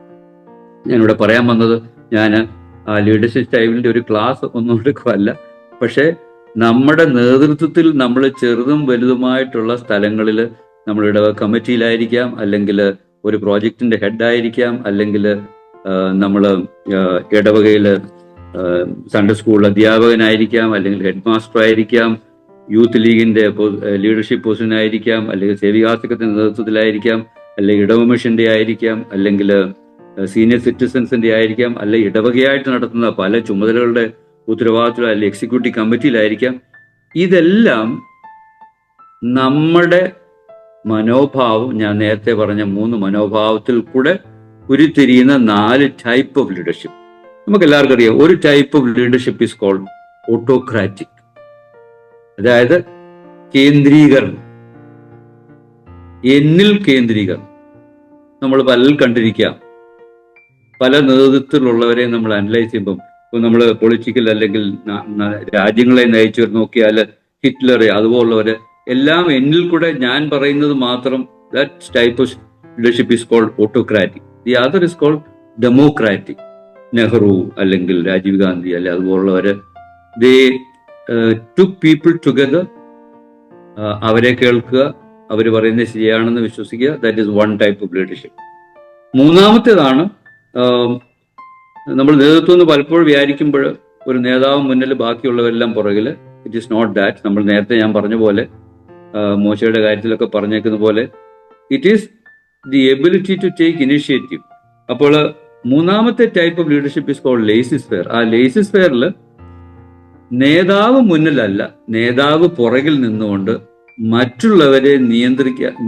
ഞാനിവിടെ പറയാൻ വന്നത്, ഞാൻ ആ ലീഡർഷിപ്പ് സ്റ്റൈലിന്റെ ഒരു ക്ലാസ് ഒന്നും എടുക്കുകയല്ല, പക്ഷേ നമ്മുടെ നേതൃത്വത്തിൽ നമ്മൾ ചെറുതും വലുതുമായിട്ടുള്ള സ്ഥലങ്ങളിൽ, നമ്മൾ ഇടവക കമ്മിറ്റിയിലായിരിക്കാം, അല്ലെങ്കിൽ ഒരു പ്രോജക്റ്റിന്റെ ഹെഡായിരിക്കാം, അല്ലെങ്കിൽ നമ്മൾ ഇടവകയിൽ സൺഡേ സ്കൂൾ അധ്യാപകനായിരിക്കാം, അല്ലെങ്കിൽ ഹെഡ് മാസ്റ്റർ ആയിരിക്കാം, യൂത്ത് ലീഗിന്റെ ലീഡർഷിപ്പ് പൊസിഷനായിരിക്കാം, അല്ലെങ്കിൽ സേവികാസംഘത്തിന്റെ നേതൃത്വത്തിലായിരിക്കാം, അല്ലെങ്കിൽ ഇടവ മിഷന്റെ ആയിരിക്കാം, അല്ലെങ്കിൽ സീനിയർ സിറ്റിസൺസിന്റെ ആയിരിക്കാം, അല്ലെങ്കിൽ ഇടവകയായിട്ട് നടത്തുന്ന പല ചുമതലകളുടെ ഉത്തരവാദിത്വം, അല്ലെങ്കിൽ എക്സിക്യൂട്ടീവ് കമ്മിറ്റിയിലായിരിക്കാം. ഇതെല്ലാം നമ്മുടെ മനോഭാവം, ഞാൻ നേരത്തെ പറഞ്ഞ 3 മനോഭാവത്തിൽ കൂടെ ഉരുത്തിരിയുന്ന 4 ടൈപ്പ് ഓഫ് ലീഡർഷിപ്പ്. നമുക്ക് എല്ലാവർക്കും അറിയാം, ഒരു type of leadership is called autocratic, അതായത് കേന്ദ്രീകരണം, എന്നിൽ കേന്ദ്രീകരണം. നമ്മൾ പലരും കണ്ടിരിക്കാം, പല നേതൃത്വത്തിലുള്ളവരെ നമ്മൾ അനലൈസ് ചെയ്യുമ്പം, ഇപ്പൊ നമ്മൾ പൊളിറ്റിക്കൽ അല്ലെങ്കിൽ രാജ്യങ്ങളെ നയിച്ചവർ നോക്കിയാൽ ഹിറ്റ്ലറെ അതുപോലുള്ളവരെ എല്ലാം എന്നിൽ കൂടെ ഞാൻ പറയുന്നത് മാത്രം. That type of leadership is called autocratic. The other is called democratic. Nehru അല്ലെങ്കിൽ രാജീവ് ഗാന്ധി അല്ലെ അതുപോലുള്ളവര്, ദേ ടുക്ക് പീപ്പിൾ ടുഗദർ, അവരെ കേൾക്കുക, അവർ പറയുന്നത് ശരിയാണെന്ന് വിശ്വസിക്കുക. That is one type of leadership. മൂന്നാമത്തേതാണ്, നമ്മൾ നേതൃത്വം എന്ന് പലപ്പോഴും വിചാരിക്കുമ്പോൾ ഒരു നേതാവ് മുന്നിൽ, ബാക്കിയുള്ളവരെല്ലാം പുറകിൽ. It is not that. നമ്മൾ നേരത്തെ ഞാൻ പറഞ്ഞ പോലെ, മോശയുടെ കാര്യത്തിലൊക്കെ പറഞ്ഞേക്കുന്ന പോലെ, it is the ability to take initiative. അപ്പോൾ മൂന്നാമത്തെ type of leadership is called laissez faire. ആ ലേസി സ്ഫെയറിൽ നേതാവ് മുന്നിലല്ല, നേതാവ് പുറകിൽ നിന്നുകൊണ്ട് മറ്റുള്ളവരെ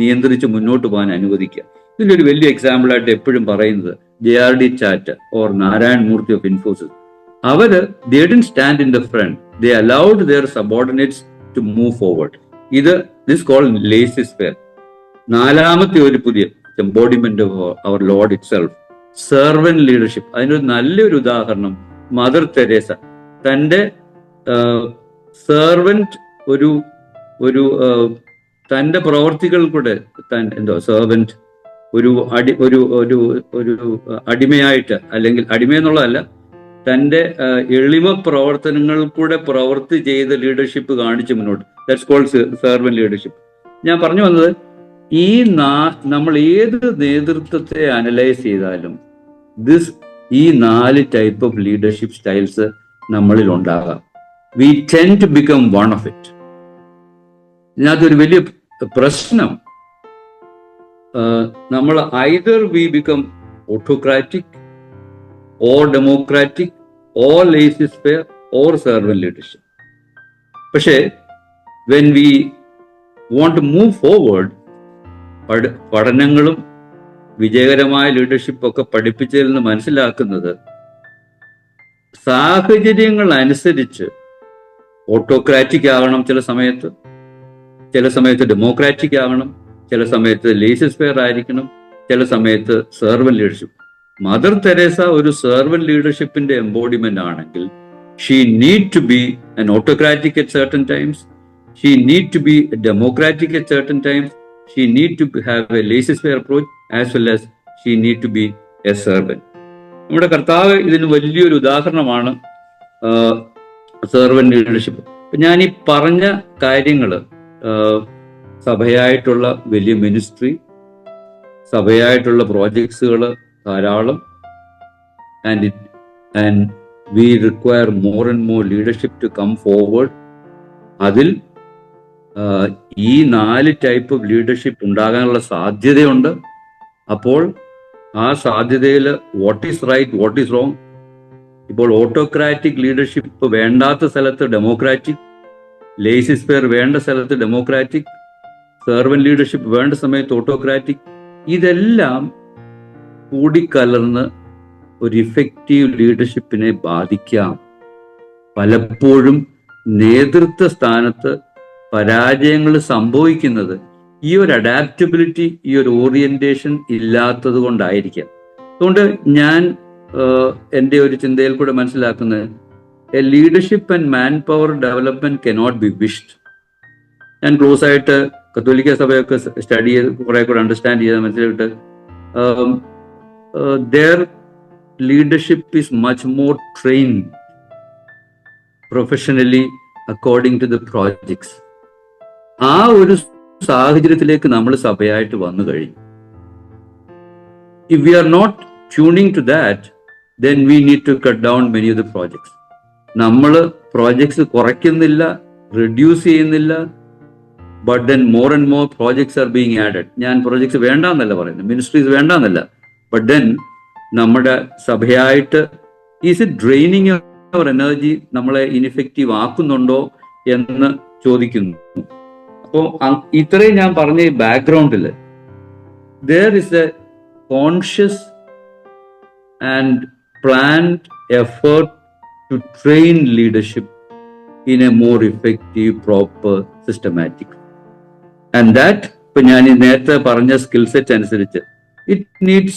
നിയന്ത്രിച്ച് മുന്നോട്ട് പോകാൻ അനുവദിക്കുക. ഇതിൻ്റെ ഒരു വലിയ എക്സാമ്പിളായിട്ട് എപ്പോഴും പറയുന്നത് JRD Tata or Narayan Murthy of Infosys. അവര് they didn't stand in the front, they allowed their subordinates to move forward. This called laissez faire. നാലാമത്തെ ഒരു പുതിയ embodiment of our lord itself, servant leadership. അതിനൊരു നല്ലൊരു ഉദാഹരണം മദർ തെരേസ. തൻ്റെ സെർവന്റ് ഒരു തൻ്റെ പ്രവർത്തികൾ കൂടെ സെർവന്റ് ഒരു അടിമയായിട്ട്, അല്ലെങ്കിൽ അടിമയെന്നുള്ളതല്ല, തൻ്റെ എളിമ പ്രവർത്തനങ്ങൾ കൂടെ പ്രവർത്തി ചെയ്ത ലീഡർഷിപ്പ് കാണിച്ച് മുന്നോട്ട്. That's called servant leadership. ഞാൻ പറഞ്ഞു വന്നത്, നമ്മൾ ഏത് നേതൃത്വത്തെ അനലൈസ് ചെയ്താലും ഈ 4 ടൈപ്പ് ഓഫ് ലീഡർഷിപ്പ് സ്റ്റൈൽസ് നമ്മളിൽ ഉണ്ടാകാം. We tend to become one of it. ഇതിനകത്തൊരു വലിയ പ്രശ്നം, നമ്മൾ either we become autocratic or democratic or laissez faire or servant leadership. പക്ഷേ when we want to move forward, പഠനങ്ങളും വിജയകരമായ ലീഡർഷിപ്പ് ഒക്കെ പഠിപ്പിച്ചതിൽ നിന്ന് മനസ്സിലാക്കുന്നത് സാഹചര്യങ്ങൾ അനുസരിച്ച് ഓട്ടോക്രാറ്റിക് ആകണം, ചില സമയത്ത് ഡെമോക്രാറ്റിക് ആകണം, ചില സമയത്ത് ലേസി ഫെയർ ആയിരിക്കണം, ചില സമയത്ത് സെർവന്റ് ലീഡർഷിപ്പ്. മദർ തെരേസ ഒരു സെർവന്റ് ലീഡർഷിപ്പിന്റെ എംബോഡിമെന്റ് ആണെങ്കിൽ she need to be an autocratic at certain times, she need to be a democratic at certain times, she need to have a laissez-faire approach as well as she need to be a servant. നമ്മുടെ കർത്താവ് ഇതിന് വലിയൊരു ഉദാഹരണമാണ് servant leadership. ഞാൻ ഈ പറഞ്ഞ കാര്യങ്ങൾ സഭയായിട്ടുള്ള വലിയ മിനിസ്ട്രി, സഭയായിട്ടുള്ള പ്രോജക്ട്സുകൾ ധാരാളം, and we require more and more leadership to come forward. അതിൽ ഈ 4 ടൈപ്പ് ഓഫ് ലീഡർഷിപ്പ് ഉണ്ടാകാനുള്ള സാധ്യതയുണ്ട്. അപ്പോൾ ആ സാധ്യതയിൽ what is right, what is wrong. ഇപ്പോൾ ഓട്ടോക്രാറ്റിക് ലീഡർഷിപ്പ് വേണ്ടാത്ത സ്ഥലത്ത് ഡെമോക്രാറ്റിക്, ലേസി ഫെയർ വേണ്ട സ്ഥലത്ത് ഡെമോക്രാറ്റിക്, സെർവന്റ് ലീഡർഷിപ്പ് വേണ്ട സമയത്ത് ഓട്ടോക്രാറ്റിക്, ഇതെല്ലാം കൂടിക്കലർന്ന് ഒരു ഇഫക്റ്റീവ് ലീഡർഷിപ്പിനെ ബാധിക്കാം. പലപ്പോഴും നേതൃത്വ സ്ഥാനത്ത് പരാജയങ്ങൾ സംഭവിക്കുന്നത് ഈ ഒരു അഡാപ്റ്റബിലിറ്റി, ഈ ഒരു ഓറിയന്റേഷൻ ഇല്ലാത്തത് കൊണ്ടായിരിക്കാം. അതുകൊണ്ട് ഞാൻ എൻ്റെ ഒരു ചിന്തയിൽ കൂടെ മനസ്സിലാക്കുന്നത് A leadership and man power development cannot be wished. ഞാൻ ക്ലോസ് ആയിട്ട് കത്തോലിക്ക സഭയൊക്കെ സ്റ്റഡി ചെയ്ത് കുറെ കൂടെ അണ്ടർസ്റ്റാൻഡ് ചെയ്ത് മനസ്സിലായിട്ട് their leadership is much more trained professionally according to the projects. ആ ഒരു സാഹചര്യത്തിലേക്ക് നമ്മൾ സഭയായിട്ട് വന്നു കഴിഞ്ഞു. If we are not tuning to that, then we need to cut down many of the projects. നമ്മൾ പ്രോജക്ട്സ് കുറയ്ക്കുന്നില്ല, റിഡ്യൂസ് ചെയ്യുന്നില്ല, but then more and more projects are being added. ഞാൻ projects വേണ്ടാന്നല്ല പറയുന്നത്, മിനിസ്ട്രീസ് വേണ്ടാന്നല്ല, but then നമ്മുടെ സഭയായിട്ട് is it draining our energy, നമ്മളെ ineffective ആക്കുന്നുണ്ടോ എന്ന് ചോദിക്കുന്നു. അപ്പോൾ ഇത്രയും ഞാൻ പറഞ്ഞ ഈ ബാക്ക്ഗ്രൗണ്ടിൽ there is a conscious and planned effort to train leadership in a more effective, proper, systematic. And that, ഇപ്പൊ ഞാൻ നേരത്തെ പറഞ്ഞ സ്കിൽ സെറ്റ് അനുസരിച്ച് it needs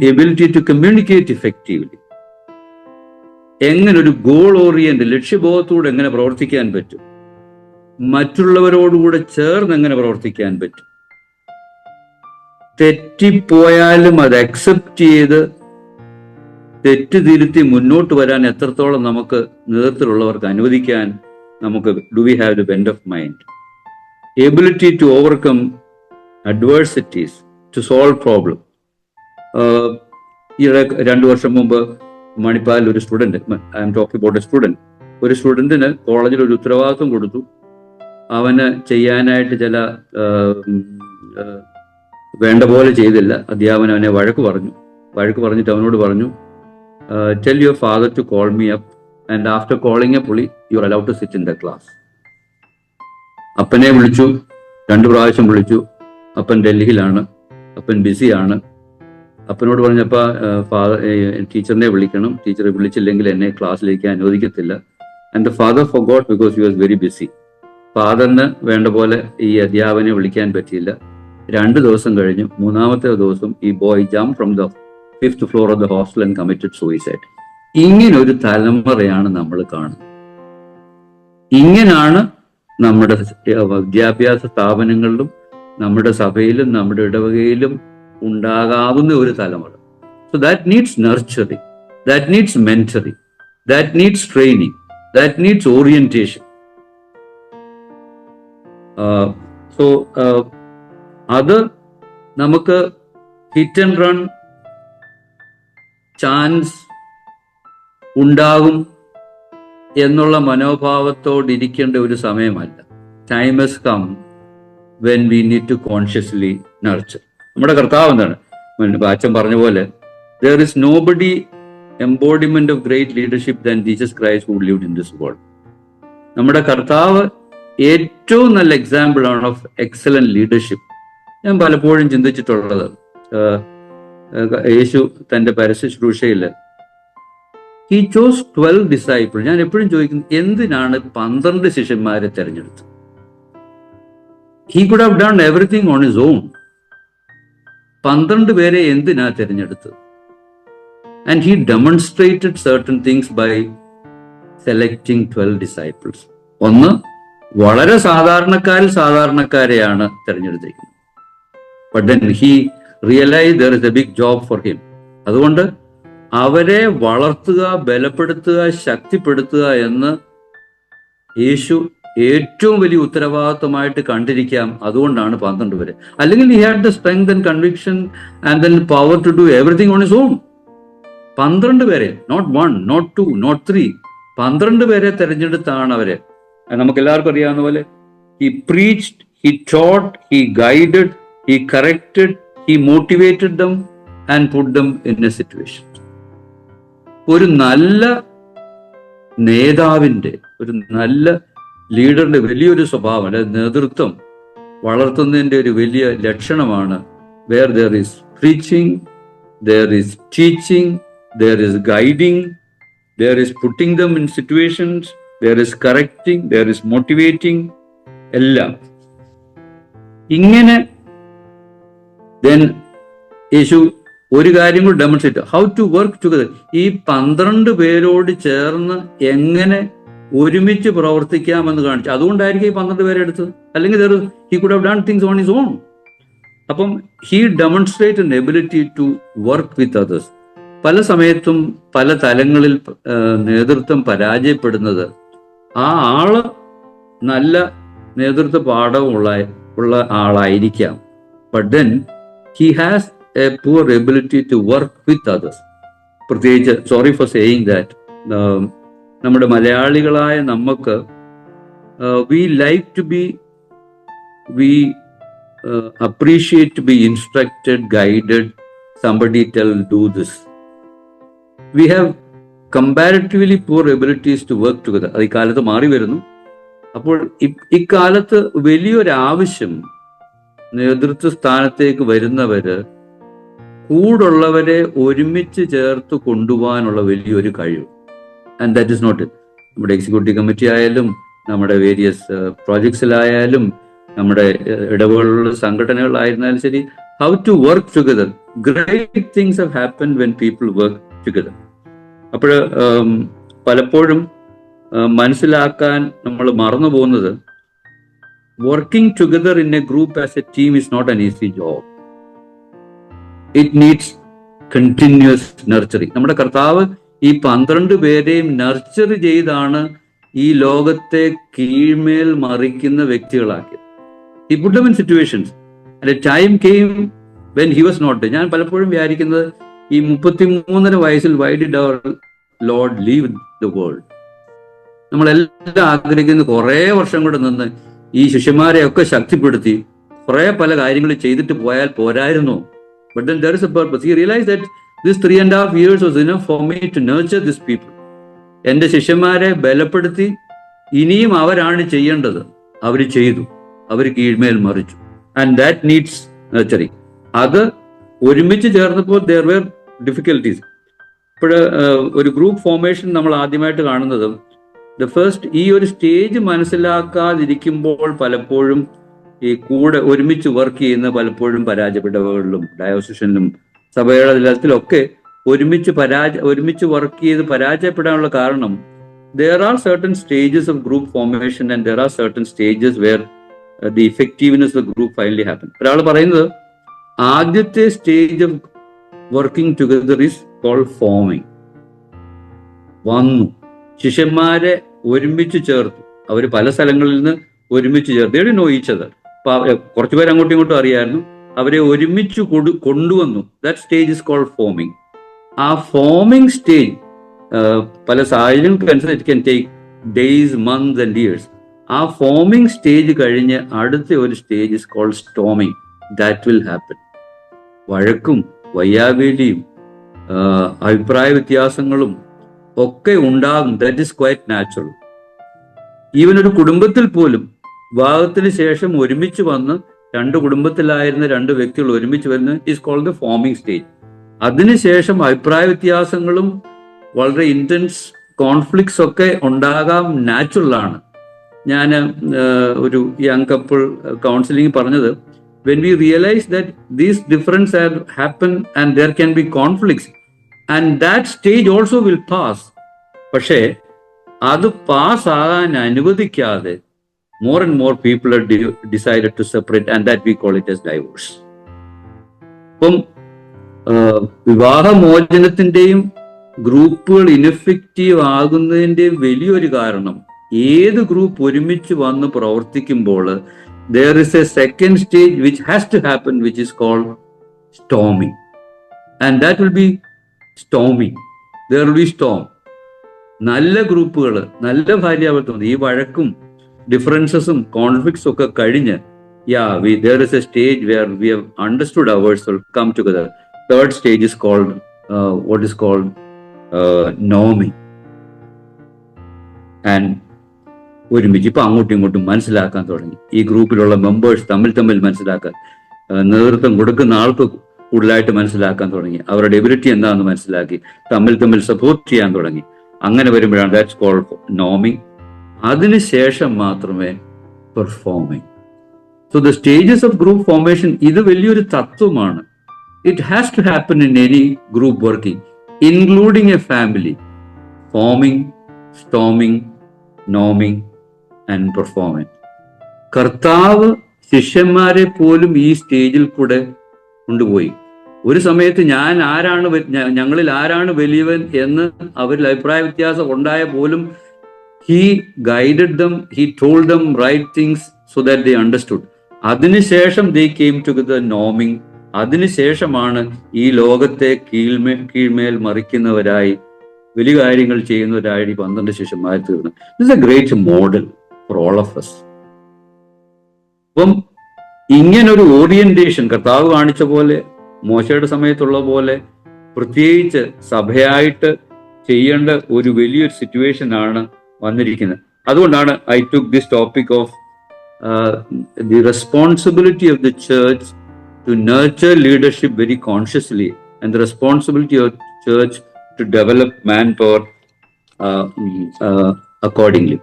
ability to communicate effectively. എങ്ങനെ ഒരു ഗോൾ ഓറിയന്റ്, ലക്ഷ്യബോധത്തോടെ എങ്ങനെ പ്രവർത്തിക്കാൻ പറ്റും, മറ്റുള്ളവരോടുകൂടെ ചേർന്ന് എങ്ങനെ പ്രവർത്തിക്കാൻ പറ്റും, തെറ്റിപ്പോയാലും അത് അക്സെപ്റ്റ് ചെയ്ത് തെറ്റ് തിരുത്തി മുന്നോട്ട് വരാൻ എത്രത്തോളം നമുക്ക് നേതൃത്വത്തിലുള്ളവർക്ക് അനുവദിക്കാൻ നമുക്ക് do we have the bend of mind, ability to overcome adversities, to solve problem. ഈ 2 വർഷം മുമ്പ് മണിപ്പാലിൽ ഒരു student, I'm talking about a student, ഒരു സ്റ്റുഡന്റിന് കോളേജിൽ ഒരു ഉത്തരവാദിത്വം കൊടുത്തു. അവന് ചെയ്യാനായിട്ട് ചില വേണ്ട പോലെ ചെയ്തില്ല. അധ്യാപകൻ അവനെ വഴക്ക് പറഞ്ഞിട്ട് അവനോട് പറഞ്ഞു, tell your father to call me up and after calling a പുള്ളി you are allowed to sit in the class. അപ്പനെ വിളിച്ചു, 2 പ്രാവശ്യം വിളിച്ചു. അപ്പൻ ഡൽഹിയിലാണ്, അപ്പൻ ബിസിയാണ്. അപ്പനോട് പറഞ്ഞപ്പോൾ ഫാദർ ടീച്ചറിനെ വിളിക്കണം, ടീച്ചറെ വിളിച്ചില്ലെങ്കിൽ എന്നെ ക്ലാസ്സിലേക്ക് അനുവദിക്കത്തില്ല. And the father forgot because he was very busy. ഫാദറിന് വേണ്ട പോലെ ഈ അധ്യാപകനെ വിളിക്കാൻ പറ്റിയില്ല. 2 ദിവസം കഴിഞ്ഞു. 3-ാമത്തെ ദിവസം ഈ boy jump from the 5th floor of the hostel and committed suicide. ഇങ്ങനൊരു തലമുറയാണ് നമ്മൾ കാണുന്നത്. ഇങ്ങനാണ് നമ്മുടെ വിദ്യാഭ്യാസ സ്ഥാപനങ്ങളിലും നമ്മുടെ സഭയിലും നമ്മുടെ ഇടവകയിലും ഉണ്ടാകാവുന്ന ഒരു തലമുറ. So that needs nurturing, that needs mentoring, that needs training, that needs orientation. So അത് നമുക്ക് ഹിറ്റ് ആൻഡ് റൺ ചാൻസ് ഉണ്ടാകും എന്നുള്ള മനോഭാവത്തോടിരിക്കേണ്ട ഒരു സമയമല്ല. Time has come when we need to consciously nurture. നമ്മുടെ കർത്താവ് എന്താണ്? അച്ഛൻ പറഞ്ഞ പോലെ there is nobody embodiment of great leadership than Jesus Christ who lived in this world. നമ്മുടെ കർത്താവ് ഏറ്റവും നല്ല എക്സാമ്പിൾ ആണ് ഓഫ് എക്സലന്റ് ലീഡർഷിപ്പ്. ഞാൻ പലപ്പോഴും ചിന്തിച്ചിട്ടുള്ളത്, യേശു തന്റെ പരസ്യ ശുശ്രൂഷയില് he chose 12 disciples. ഞാൻ എപ്പോഴും ചോദിക്കുന്നു, എന്തിനാണ് 12 ശിഷ്യന്മാരെ തെരഞ്ഞെടുത്തത്? He could have done everything on his own. 12 പേരെ എന്തിനാ തെരഞ്ഞെടുത്തത്? And he demonstrated certain things by selecting 12 disciples. ഒന്ന്, വളരെ സാധാരണക്കാരെയാണ് തെരഞ്ഞെടുത്തിരിക്കുന്നത്. But then he realized there is a big job for him. അതുകൊണ്ട് അവരെ വളർത്തുക, ബലപ്പെടുത്തുക, ശക്തിപ്പെടുത്തുക എന്ന് യേശു ഏറ്റവും വലിയ ഉത്തരവാദിത്വമായിട്ട് കണ്ടിരിക്കാം. അതുകൊണ്ടാണ് 12 പേര്. അല്ലെങ്കിൽ he had the strength and conviction and then power to do everything on his own. 12 പേരെ, not 1, not 2, not 3, 12 പേരെ തെരഞ്ഞെടുത്താണ് അവരെ. നമുക്ക് എല്ലാവർക്കും അറിയാവുന്ന പോലെ he preached, he taught, he guided, he corrected, he motivated them and put them in a situation. ഒരു നല്ല നേതാവിന്റെ, ഒരു നല്ല ലീഡറിന്റെ വലിയൊരു സ്വഭാവം, അതായത് നേതൃത്വം വളർത്തുന്നതിന്റെ ഒരു വലിയ ലക്ഷണമാണ് where there is preaching, there is teaching, there is guiding, there is putting them in situations, there is correcting, there is motivating, എല്ലാം ഇങ്ങനെ. then യേശു ഒരു കാര്യം കൂടി demonstrate, how to work together. ഈ 12 പേരോട് ചേർന്ന് എങ്ങനെ ഒരുമിച്ച് പ്രവർത്തിക്കാമെന്ന് കാണിച്ചു. അതുകൊണ്ടായിരിക്കും ഈ 12 പേരെ എടുത്തത്. അല്ലെങ്കിൽ he could have done things on his own. അപ്പം he demonstrated an ability to work with others. പല സമയത്തും പല തലങ്ങളിൽ നേതൃത്വം പരാജയപ്പെടുന്നത് ആ ആള് നല്ല നേതൃത്വ പാഠവും ഉള്ള ആളായിരിക്കാം. But then he has a poor ability to work with others. പ്രത്യേകിച്ച്, സോറി ഫോർ സേയിങ് ദാറ്റ്, നമ്മുടെ മലയാളികളായ നമുക്ക് we appreciate to be instructed, guided, somebody tell do this. We have comparatively poor abilities to work together. അത് ഇക്കാലത്ത് മാറി വരുന്നു. അപ്പോൾ ഇക്കാലത്ത് വലിയൊരു ആവശ്യം, നേതൃത്വ സ്ഥാനത്തേക്ക് വരുന്നവര് കൂടുള്ളവരെ ഒരുമിച്ച് ചേർത്ത് കൊണ്ടുപോകാനുള്ള വലിയൊരു കഴിവ്. And that is not it. നമ്മുടെ എക്സിക്യൂട്ടീവ് കമ്മിറ്റി ആയാലും, നമ്മുടെ വേരിയസ് പ്രോജക്ട്സിലായാലും, നമ്മുടെ ഇടപെടലുള്ള സംഘടനകളായിരുന്നാലും ശരി, how to work together. Great things have happen when people work together. അപ്പോൾ പലപ്പോഴും മനസ്സിലാക്കാൻ നമ്മൾ മറന്നു പോകുന്നത്, working together in a group as a team is not an easy job. It needs continuous nurturing. നമ്മുടെ കർത്താവ് ഈ 12 പേരെയും നർച്ചർ ചെയ്താണ് ഈ ലോകത്തെ കീഴ്മേൽ മറിക്കുന്ന വ്യക്തികളാക്കിയത്. He put them in situations. At a time came when he was not there. ഞാൻ പലപ്പോഴും വിചാരിക്കുന്നത്, ഈ 33 വയസ്സിൽ why did our Lord leave the world? നമ്മളെല്ലാം ആഗ്രഹിക്കുന്ന കുറേ വർഷം കൂടെ നിന്ന് ഈ ശിഷ്യന്മാരെ ഒക്കെ ശക്തിപ്പെടുത്തി കുറെ പല കാര്യങ്ങൾ ചെയ്തിട്ട് പോയാൽ പോരായിരുന്നു. But then there is a purpose. He realized that this 3.5 years was enough for me to nurture these people. എന്റെ ശിഷ്യന്മാരെ ബലപ്പെടുത്തി, ഇനിയും അവരാണ് ചെയ്യേണ്ടത്, അവർ ചെയ്തു, അവർ കീഴ്മേൽ മറിച്ചു. And that needs nurturing. അത് ഒരുമിച്ച് ചേർന്നപ്പോൾ there were difficulties. ഇപ്പോൾ ഒരു ഗ്രൂപ്പ് ഫോർമേഷൻ നമ്മൾ ആദ്യമായിട്ട് കാണുന്നത് ഈ ഒരു സ്റ്റേജ് മനസ്സിലാക്കാതിരിക്കുമ്പോൾ പലപ്പോഴും ഈ കൂടെ ഒരുമിച്ച് വർക്ക് ചെയ്യുന്ന പലപ്പോഴും പരാജയപ്പെട്ടവകളിലും ഡയോസിഷനിലും സഭയുടെ തലത്തിലൊക്കെ ഒരുമിച്ച് വർക്ക് ചെയ്ത് പരാജയപ്പെടാനുള്ള കാരണം, there are certain stages of group formation and there are certain stages where the effectiveness of the group finally happen. ഒരാൾ പറയുന്നത്, ആദ്യത്തെ stage of working together is called forming. വന്നു, ശിഷ്യന്മാരെ ഒരുമിച്ച് ചേർത്തു, അവർ പല സ്ഥലങ്ങളിൽ നിന്ന് ഒരുമിച്ച് ചേർത്ത് നോ ഈച്ച് അതർ. കുറച്ചുപേർ അങ്ങോട്ടും ഇങ്ങോട്ടും അറിയായിരുന്നു, അവരെ ഒരുമിച്ച് കൊണ്ടുവന്നു. That stage is called forming. ആ ഫോമിങ് സ്റ്റേജ് പല സാഹചര്യങ്ങൾക്ക് it can take days, months and years. ആ ഫോമിങ് സ്റ്റേജ് കഴിഞ്ഞ് അടുത്ത ഒരു stage is called storming. That will happen. വഴക്കും വയ്യാവേലിയും അഭിപ്രായ വ്യത്യാസങ്ങളും ഒക്കെ ഉണ്ടാകും. That is quite natural. Even ഒരു കുടുംബത്തിൽ പോലും വിവാഹത്തിന് ശേഷം ഒരുമിച്ച് വന്ന് രണ്ട് കുടുംബത്തിലായിരുന്ന രണ്ട് വ്യക്തികൾ ഒരുമിച്ച് വരുന്നത് is called the forming stage. അതിനുശേഷം അഭിപ്രായ വ്യത്യാസങ്ങളും വളരെ ഇന്റൻസ് കോൺഫ്ലിക്ട്സ് ഒക്കെ ഉണ്ടാകാം, നാച്ചുറലാണ്. ഞാൻ ഒരു യങ് കപ്പിൾ കൗൺസിലിംഗ് പറഞ്ഞത്, when we realize that these differences have happened and there can be conflicts and that stage also will pass, പക്ഷേ അത് പാസ് ആകാൻ അനുവദിക്കാതെ more and more people are decided to separate and that we call it as divorce. അപ്പം വിവാഹമോചനത്തിന്റെയും ഗ്രൂപ്പുകൾ ineffective ആകുന്നതിന്റെയും വലിയൊരു കാരണം, ഏത് group ഒരുമിച്ച് വന്ന് പ്രവർത്തിക്കുമ്പോൾ there is a second stage which has to happen, which is called storming, and that will be storming. There will be storm. നല്ല ഗ്രൂപ്പുകൾ, നല്ല ഭാര്യാഭർത്തം, ഈ വഴക്കും ഡിഫറൻസസും കോൺഫ്ലിക്ട്സും ഒക്കെ കഴിഞ്ഞ് there is a stage where we have understood ourselves, come together. Third stage is called what is called norming, and ഒരുമിച്ച് ഇപ്പൊ അങ്ങോട്ടും ഇങ്ങോട്ടും മനസ്സിലാക്കാൻ തുടങ്ങി. ഈ ഗ്രൂപ്പിലുള്ള മെമ്പേഴ്സ് തമ്മിൽ മനസ്സിലാക്കാൻ, നേതൃത്വം കൊടുക്കുന്ന ആൾക്ക് കൂടുതലായിട്ട് മനസ്സിലാക്കാൻ തുടങ്ങി, അവരുടെ എബിലിറ്റി എന്താണെന്ന് മനസ്സിലാക്കി തമ്മിൽ സപ്പോർട്ട് ചെയ്യാൻ തുടങ്ങി. അങ്ങനെ വരുമ്പോഴാണ് ദാറ്റ്സ് കോൾഡ് നോമിങ്. അതിനുശേഷം മാത്രമേ performing. So the stages of group formation, ഇത് വലിയൊരു തത്വമാണ്. It has to happen in any group working, including a family. Forming, storming, നോമിങ് ആൻഡ് പെർഫോമിങ്. കർത്താവ് ശിഷ്യന്മാരെ പോലും ഈ സ്റ്റേജിൽ കൂടെ കൊണ്ടുപോയി. ഒരു സമയത്ത് ഞങ്ങളിൽ ആരാണ് വലിയവൻ എന്ന് അവരിൽ അഭിപ്രായ വ്യത്യാസം ഉണ്ടായ പോലും he guided them, he told them right things so that they understood. അതിനുശേഷം they came together norming. അതിനുശേഷമാണ് ഈ ലോകത്തെ കീഴ്മേൽ മറിക്കുന്നവരായി, വലിയ കാര്യങ്ങൾ ചെയ്യുന്നവരായി 12 ശിഷ്യന്മാർ തീർന്നു. This A great model for all of us. അപ്പം ഇങ്ങനൊരു ഓറിയന്റേഷൻ കർത്താവ് കാണിച്ച പോലെ, മോശയുടെ സമയത്തുള്ള പോലെ, പ്രത്യേകിച്ച് സഭയായിട്ട് ചെയ്യേണ്ട ഒരു വലിയൊരു സിറ്റുവേഷൻ ആണ് വന്നിരിക്കുന്നത്. അതുകൊണ്ടാണ് I took this topic of the responsibility of the church to nurture leadership very consciously and the responsibility of church to develop man power accordingly.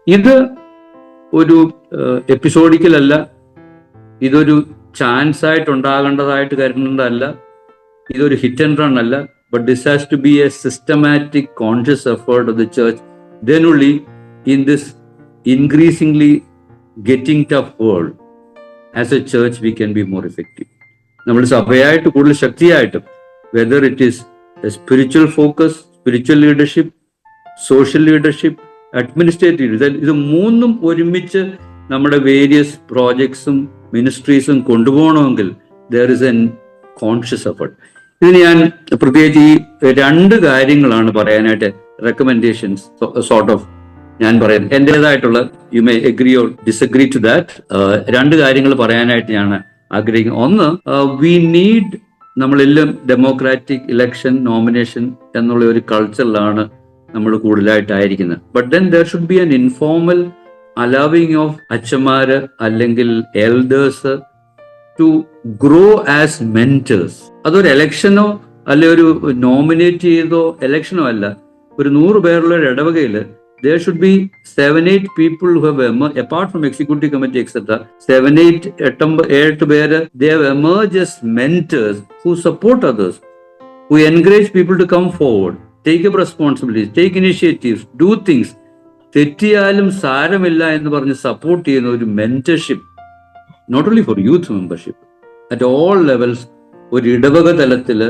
ഇത് ഒരു എപ്പിസോഡിക്കൽ അല്ല, ഇതൊരു ചാൻസ് ആയിട്ട് ഉണ്ടാകേണ്ടതായിട്ട് കരുതുന്നതല്ല, ഇതൊരു ഹിറ്റ് ആൻഡ് റൺ അല്ല. But this has to be a systematic, conscious effort of the church. Then only in this increasingly getting tough world, as a church we can be more effective. നമ്മൾ സഭയായിട്ട് കൂടുതൽ ശക്തിയായിട്ടും, whether it is a spiritual focus, spiritual leadership, social leadership, administrative, ഇത് മൂന്നും ഒരുമിച്ച് നമ്മുടെ various പ്രോജക്ട്സും മിനിസ്ട്രീസും കൊണ്ടുപോകണമെങ്കിൽ there is a conscious effort. ഇതിന് ഞാൻ പ്രത്യേകിച്ച് ഈ 2 കാര്യങ്ങളാണ് പറയാനായിട്ട് റെക്കമെൻഡേഷൻസ് സോർട്ട് ഓഫ് ഞാൻ പറയാം. എൻ്റെതായിട്ടുള്ള, you may agree or disagree to that. 2 കാര്യങ്ങൾ പറയാനായിട്ട് ഞാൻ ആഗ്രഹിക്കുന്നു. ഒന്ന്, വി നീഡ്, നമ്മളെല്ലാം ഡെമോക്രാറ്റിക് ഇലക്ഷൻ നോമിനേഷൻ എന്നുള്ള ഒരു കൾച്ചറിലാണ് നമ്മൾ കൂടുതലായിട്ടായിരിക്കുന്നത്. But then there should be an informal allowing of അച്ഛന്മാര് അല്ലെങ്കിൽ elders to grow as mentors. അതൊരു എലക്ഷനോ അല്ലെ ഒരു നോമിനേറ്റ് ചെയ്തോ എലക്ഷനോ അല്ല. ഒരു 100 പേരുള്ള ഒരു ഇടവകയിൽ there should be 7-8 people who have emerged, apart from executive committee etc., 7-8 പേര് they have emerged as mentors who support others, who encourage people to come forward, take up responsibilities, take initiatives, do things. തെറ്റിയാലും സാരമില്ല എന്ന് പറഞ്ഞ് support ചെയ്യുന്ന ഒരു mentorship, not only for youth membership, at all levels. ഒരു ഇടവക തലത്തില്,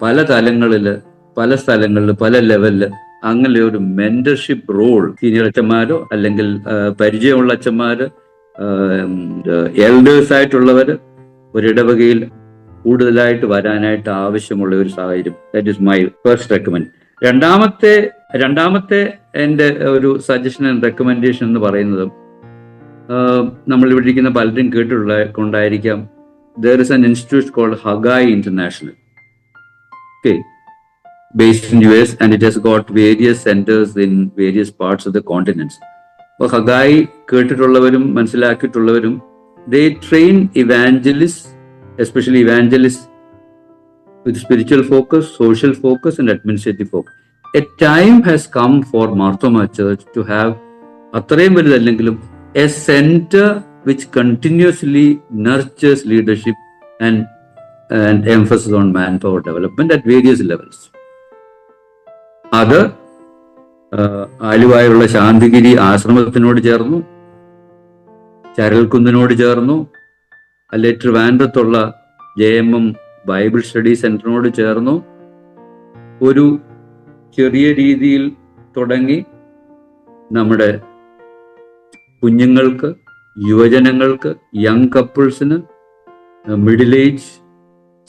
പല തലങ്ങളില്, പല സ്ഥലങ്ങളില്, പല ലെവലില് അങ്ങനെ ഒരു മെന്റർഷിപ്പ് റോൾ സീനിയർ അച്ഛന്മാരോ അല്ലെങ്കിൽ പരിചയമുള്ള അച്ഛന്മാര്, എൽഡേഴ്സ് ആയിട്ടുള്ളവര് ഒരിടവകയിൽ കൂടുതലായിട്ട് വരാനായിട്ട് ആവശ്യമുള്ള ഒരു സാഹചര്യം. That is my first recommend. രണ്ടാമത്തെ എൻ്റെ ഒരു സജഷൻ ആൻഡ് റെക്കമെൻഡേഷൻ എന്ന് പറയുന്നത്, നമ്മൾ ഇവിടെ ഇരിക്കുന്ന പലരും കൊണ്ടായിരിക്കാം, there is an institute called Haggai International, okay, based in US, and it has got various centers in various parts of the continents. അപ്പോൾ Haggai കേട്ടിട്ടുള്ളവരും മനസ്സിലാക്കിയിട്ടുള്ളവരും they train evangelists, especially evangelists with spiritual focus, social focus, and administrative focus. A time has come for Marthoma Church to have അത്രയും വലുതല്ലെങ്കിലും a center which continuously nurtures leadership and emphasis on manpower development at various levels. അത് ആലുവായുള്ള ശാന്തിഗിരി ആശ്രമത്തിനോട് ചേർന്നു, ചരൽക്കുന്നിനോട് ചേർന്നു, അല്ലെ ട്രിവാൻഡ്രത്തുള്ള JMM Bible study സെന്ററിനോട് ചേർന്നു ഒരു ചെറിയ രീതിയിൽ തുടങ്ങി നമ്മുടെ കുഞ്ഞുങ്ങൾക്ക്, യുവജനങ്ങൾക്ക്, യങ് കപ്പിൾസിന്, മിഡിൽ ഏജ്,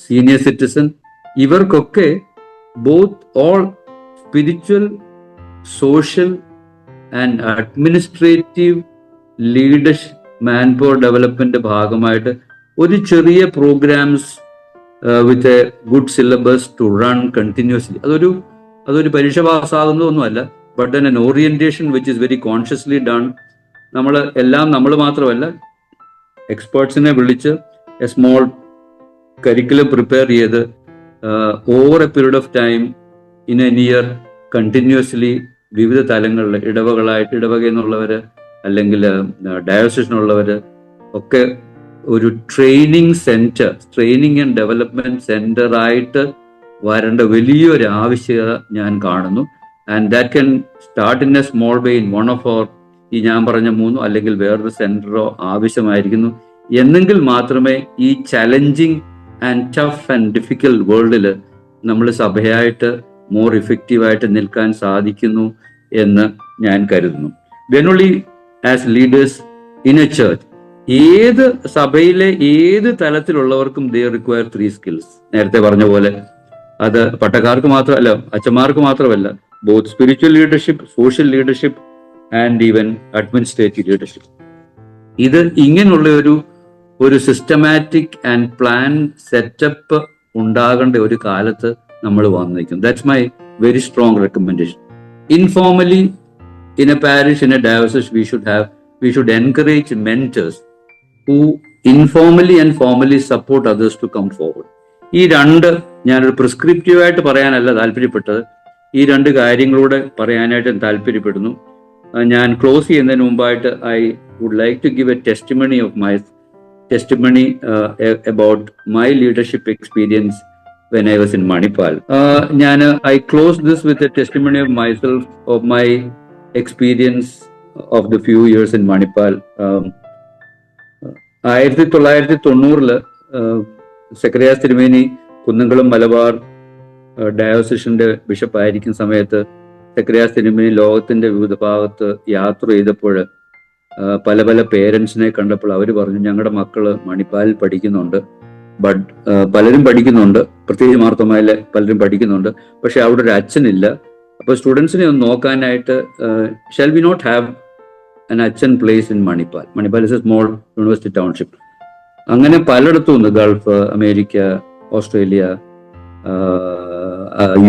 സീനിയർ സിറ്റിസൺ, ഇവർക്കൊക്കെ both all spiritual, social and administrative leadership, manpower development ഭാഗമായിട്ട് ഒരു ചെറിയ programs with a good syllabus to run continuously. അതൊരു പരീക്ഷ പാസ്സാകുന്നതൊന്നുമല്ല, but then an orientation which is very consciously done. നമ്മൾ മാത്രമല്ല, എക്സ്പേർട്സിനെ വിളിച്ച് എ സ്മോൾ കരിക്കുലം പ്രിപ്പയർ ചെയ്ത് over a period of time in an year continuously വിവിധ തലങ്ങളിൽ ഇടവകയിൽ നിന്നുള്ളവര് അല്ലെങ്കിൽ ഡയോസിസിനുള്ളവര് ഒക്കെ ഒരു training centre, training and development centre ആയിട്ട് വരേണ്ട വലിയൊരു ആവശ്യകത ഞാൻ കാണുന്നു. And that can start in a small way in one of our, ഈ ഞാൻ പറഞ്ഞ 3 അല്ലെങ്കിൽ വേറൊരു സെന്ററോ ആവശ്യമായിരിക്കുന്നു. എന്നെങ്കിൽ മാത്രമേ ഈ challenging and tough and difficult വേൾഡിൽ നമ്മൾ സഭയായിട്ട് മോർ ഇഫക്റ്റീവായിട്ട് നിൽക്കാൻ സാധിക്കുന്നു എന്ന് ഞാൻ കരുതുന്നു. Then only as leaders in a church, ഏത് സഭയിലെ ഏത് തലത്തിലുള്ളവർക്കും they require 3 skills. നേരത്തെ പറഞ്ഞ പോലെ അത് പട്ടക്കാർക്ക് മാത്രമല്ല, അച്ഛന്മാർക്ക് മാത്രമല്ല, both spiritual leadership, social leadership and even administrative leadership. ഇത് ഇങ്ങനെയുള്ള ഒരു സിസ്റ്റമാറ്റിക് ആൻഡ് പ്ലാൻ സെറ്റപ്പ് ഉണ്ടാകേണ്ട ഒരു കാലത്ത് നമ്മൾ വന്നിരിക്കും. That's my very strong recommendation. Informally in a parish, in a diocese, we should encourage mentors who informally and formally support others to come forward. ഈ ഞാനൊരു പ്രിസ്ക്രിപ്റ്റീവായിട്ട് പറയാനല്ല താല്പര്യപ്പെട്ടത്, ഈ 2 കാര്യങ്ങളൂടെ പറയാനായിട്ട് താല്പര്യപ്പെടുന്നു. ഞാൻ ക്ലോസ് ചെയ്യുന്നതിന് മുമ്പായിട്ട് I would like to give a testimony about my leadership experience when I was in Manipal. I close this with a testimony of myself, of my experience of the few years in Manipal. 1990 secretary തിരുമേനി കുന്നംകുളം മലബാർ ഡയോസിസിന്റെ ബിഷപ്പായിരിക്കുന്ന സമയത്ത് secretary തിരുമേനി ലോകത്തിന്റെ വിവിധ ഭാഗത്ത് യാത്ര ചെയ്തപ്പോൾ പല പേരൻസിനെ കണ്ടപ്പോൾ അവർ പറഞ്ഞു, ഞങ്ങളുടെ മക്കള് മണിപ്പാലിൽ പഠിക്കുന്നുണ്ട്, ബട്ട് പലരും പഠിക്കുന്നുണ്ട്, പ്രത്യേകിച്ച് മാർത്തോമായിലെ പലരും പഠിക്കുന്നുണ്ട്, പക്ഷെ അവിടെ ഒരു അച്ഛനില്ല. അപ്പൊ സ്റ്റുഡൻസിനെ ഒന്ന് നോക്കാനായിട്ട് shall we not have an അച്ഛൻ place in Manipal. Manipal is a small university township. അങ്ങനെ പലയിടത്തും ഉണ്ട്, ഗൾഫ്, അമേരിക്ക, ഓസ്ട്രേലിയ,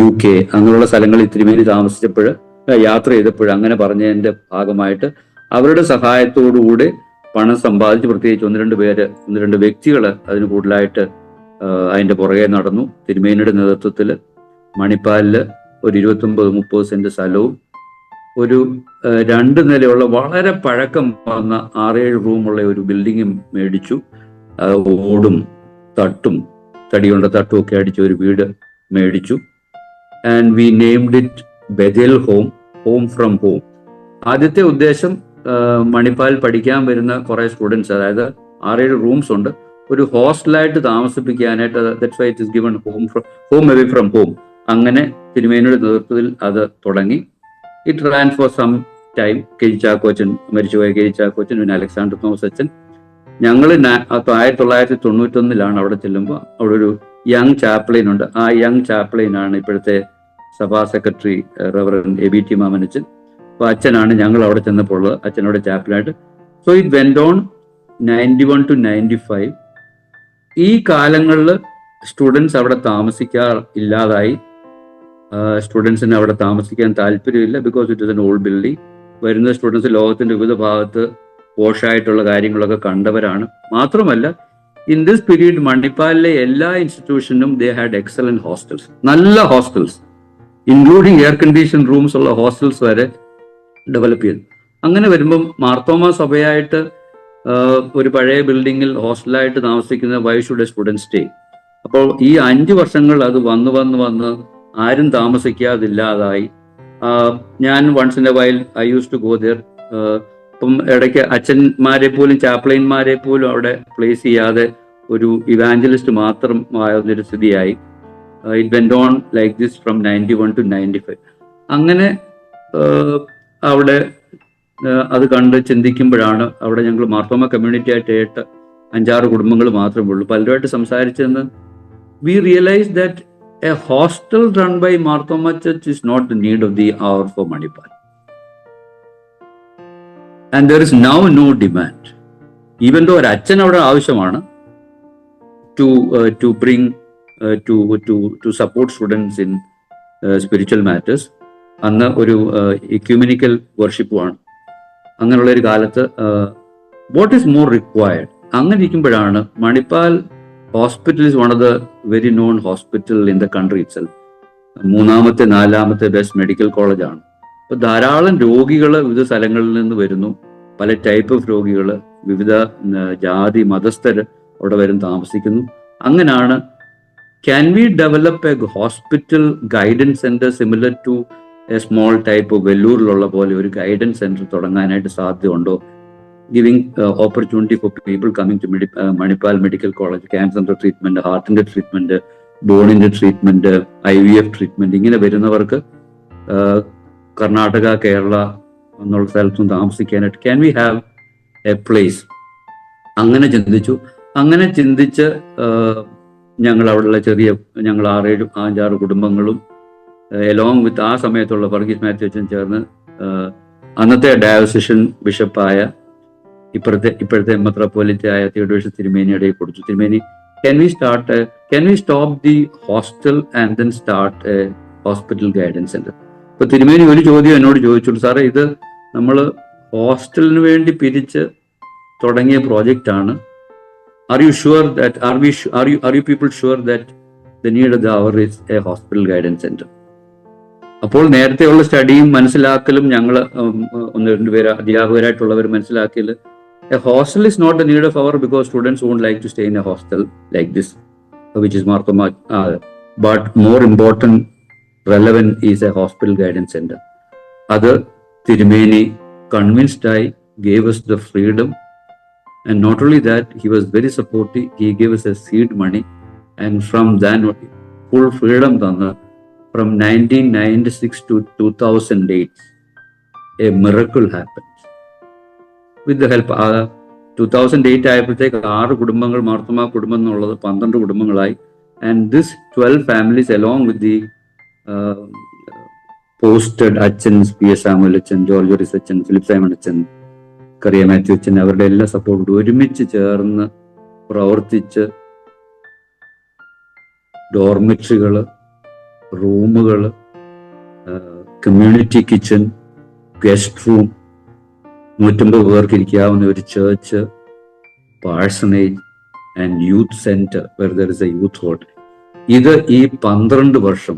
UK അങ്ങനെയുള്ള സ്ഥലങ്ങളിൽ തിരുമേനി താമസിച്ചപ്പോൾ യാത്ര ചെയ്തപ്പോൾ അങ്ങനെ പറഞ്ഞതിന്റെ ഭാഗമായിട്ട് അവരുടെ സഹായത്തോടുകൂടി പണം സമ്പാദിച്ച്, പ്രത്യേകിച്ച് 1-2 വ്യക്തികൾ അതിന് കൂടുതലായിട്ട് അതിന്റെ പുറകെ നടന്നു. തിരുമേനിയുടെ നേതൃത്വത്തിൽ മണിപ്പാലില് ഒരു 29-30 സെന്റ് സ്ഥലവും ഒരു 2 നിലയുള്ള വളരെ പഴക്കം വന്ന 6-7 റൂമുള്ള ഒരു ബിൽഡിങ്ങും മേടിച്ചു. ഓടും തടിയുള്ള തട്ടും ഒക്കെ അടിച്ച ഒരു വീട് മേടിച്ചു. And we named it Bethel home from home. ആദ്യത്തെ ഉദ്ദേശം മണിപ്പാൽ പഠിക്കാൻ വരുന്ന കുറെ സ്റ്റുഡൻസ്, അതായത് 6-7 റൂംസ് ഉണ്ട്, ഒരു ഹോസ്റ്റലായിട്ട് താമസിപ്പിക്കാനായിട്ട്. That's why it is given home away from home. അങ്ങനെ തിരുമേനിയുടെ നേതൃത്വത്തിൽ അത് തുടങ്ങി. It ran for some time. കെജിച്ചാക്കോച്ചൻ, മരിച്ചുപോയ കെജിച്ചാക്കോച്ചൻ, പിന്നെ അലക്സാണ്ടർ തോമസ് അച്ഛൻ. ഞങ്ങൾ 1991 അവിടെ ചെല്ലുമ്പോൾ അവിടെ ഒരു യങ് ചാപ്ലൈൻ ഉണ്ട്. ആ യങ് ചാപ്ലൈനാണ് ഇപ്പോഴത്തെ സഭാ സെക്രട്ടറി റവറൻ ABT മാമനച്ചൻ. അപ്പൊ അച്ഛനാണ് ഞങ്ങൾ അവിടെ ചെന്നപ്പോൾ ഉള്ളത്, അച്ഛനോട് ചാപ്ലനായിട്ട്. So it went on 91 to 95. ഈ കാലങ്ങളിൽ സ്റ്റുഡൻസ് അവിടെ ഇല്ലാതായി. സ്റ്റുഡൻസിന് അവിടെ താമസിക്കാൻ താല്പര്യമില്ല, because it is an old building. വരുന്ന സ്റ്റുഡൻസ് ലോകത്തിന്റെ വിവിധ ഭാഗത്ത് പോഷായിട്ടുള്ള കാര്യങ്ങളൊക്കെ കണ്ടവരാണ്. മാത്രമല്ല, ഇൻ ദിസ് പീരീഡ് മണിപ്പാലിലെ എല്ലാ ഇൻസ്റ്റിറ്റ്യൂഷനും ദേ ഹാഡ് എക്സലന്റ് ഹോസ്റ്റൽസ്, നല്ല hostels, including air condition rooms ഉള്ള ഹോസ്റ്റൽസ് വരെ ഡെവലപ്പ് ചെയ്തു. അങ്ങനെ വരുമ്പം മാർത്തോമ സഭയായിട്ട് ഒരു പഴയ ബിൽഡിങ്ങിൽ ഹോസ്റ്റലായിട്ട് താമസിക്കുന്ന why should a student stay? അപ്പോൾ ഈ 5 വർഷങ്ങൾ അത് വന്ന് ആരും താമസിക്കാതില്ലാതായി. ഞാൻ once in a while I use to go there. ഇപ്പം ഇടയ്ക്ക് അച്ഛന്മാരെ പോലും ചാപ്ലൈന്മാരെ പോലും അവിടെ പ്ലേസ് ചെയ്യാതെ ഒരു ഇവാഞ്ചലിസ്റ്റ് മാത്രം ആയൊരു സ്ഥിതിയായി. It went on like this from 91 to 95. അങ്ങനെ അവിടെ അത് കണ്ട് ചിന്തിക്കുമ്പോഴാണ് അവിടെ ഞങ്ങൾ മാർത്തോമ കമ്മ്യൂണിറ്റി ആയിട്ട് 5-6 കുടുംബങ്ങൾ മാത്രമേ ഉള്ളൂ. പലരുമായിട്ട് സംസാരിച്ചെന്ന് we realise that a hostel run by Mar Thoma church is not the need of the hour for Manipal. And there is now no demand, even though ഒരു അച്ഛൻ അവിടെ ആവശ്യമാണ് to bring to support students in spiritual matters. അന്ന് ഒരു ecumenical വർഷിപ്പുമാണ്. അങ്ങനെയുള്ള ഒരു കാലത്ത് what is more required? അങ്ങനെ ഇരിക്കുമ്പോഴാണ് Manipal hospital is one of the very known hospital in the country itself. 3ാമത്തെ 4ാമത്തെ ബെസ്റ്റ് മെഡിക്കൽ കോളേജാണ്. അപ്പോൾ ധാരാളം രോഗികൾ വിവിധ സ്ഥലങ്ങളിൽ നിന്ന് വരുന്നു. പല ടൈപ്പ് ഓഫ് രോഗികൾ, വിവിധ ജാതി മതസ്ഥർ അവിടെ വരും താമസിക്കുന്നു. അങ്ങനെയാണ് can we develop a hospital guidance centre similar to a small type of വെല്ലൂരിലുള്ള പോലെ ഒരു ഗൈഡൻസ് സെന്റർ തുടങ്ങാനായിട്ട് സാധ്യതയുണ്ടോ? Giving opportunity for people coming to Manipal medical college, ക്യാൻസറിന്റെ ട്രീറ്റ്മെന്റ്, ഹാർട്ടിന്റെ ട്രീറ്റ്മെന്റ്, ബോണിന്റെ ട്രീറ്റ്മെന്റ്, IVF ട്രീറ്റ്മെന്റ്, ഇങ്ങനെ വരുന്നവർക്ക് കർണാടക, കേരള എന്നുള്ള സ്ഥലത്തും താമസിക്കാനായിട്ട് can we have a place? അങ്ങനെ ചിന്തിച്ച് ഞങ്ങൾ അവിടെയുള്ള ഞങ്ങൾ 6-7 കുടുംബങ്ങളും എലോങ് വിത്ത് ആ സമയത്തുള്ള വർഗീസ് മാത്യു അച്ഛൻ ചേർന്ന് അന്നത്തെ ഡയോസിഷൻ ബിഷപ്പായ ഇപ്പോഴത്തെ മെത്രോപൊലിറ്റയായ തിയോഡോഷ്യസ് തിരുമേനിയുടെ കൊടുത്തു. തിരുമേനി, can we stop the hostel and then start a hospital guidance center? ഇപ്പൊ തിരുമേനി ഒരു ചോദ്യം എന്നോട് ചോദിച്ചുള്ളൂ, സാറേ ഇത് നമ്മൾ ഹോസ്റ്റലിന് വേണ്ടി പിരിച്ച് തുടങ്ങിയ പ്രോജക്റ്റ് ആണ്. Are you people sure that the need of the hour is a hospital guidance center? അപ്പോൾ നേരത്തെയുള്ള സ്റ്റഡിയും മനസ്സിലാക്കലും ഞങ്ങൾ 1-2 പേര് അധ്യാപകരായിട്ടുള്ളവർ മനസ്സിലാക്കിയാൽ a hostel is not the need of hour because students won't like to stay in a hostel like this, which is Marthoma, but more important, relevant is a hospital guidance center. Other Tirumeni convinced gave us the freedom, and not only that, he was very supportive. He gave us a seed money, and from then full freedom dana. From 1996 to 2008, a miracle happened. With the help 2008 ആയപ്പോഴത്തേക്ക് 6 കുടുംബങ്ങൾ മാർത്തോമ കുടുംബം എന്നുള്ളത് 12 കുടുംബങ്ങളായി. And this 12 families along with the posted അച്ഛൻസ്, PS Samuel അച്ഛൻ, George അച്ഛൻ, Philip Simon അച്ഛൻ, കറിയ മാത്യു അച്ഛൻ, അവരുടെ എല്ലാ സപ്പോർട്ടും ഒരുമിച്ച് ചേർന്ന് പ്രവർത്തിച്ച് ഡോർമെട്രികള്, റൂമുകള്, കമ്മ്യൂണിറ്റി കിച്ചൺ, ഗസ്റ്റ് റൂം, 150 പേർക്ക് ഇരിക്കാവുന്ന ഒരു church, parsonage and youth centre where there is a youth hall. ഇത് ഈ 12 വർഷം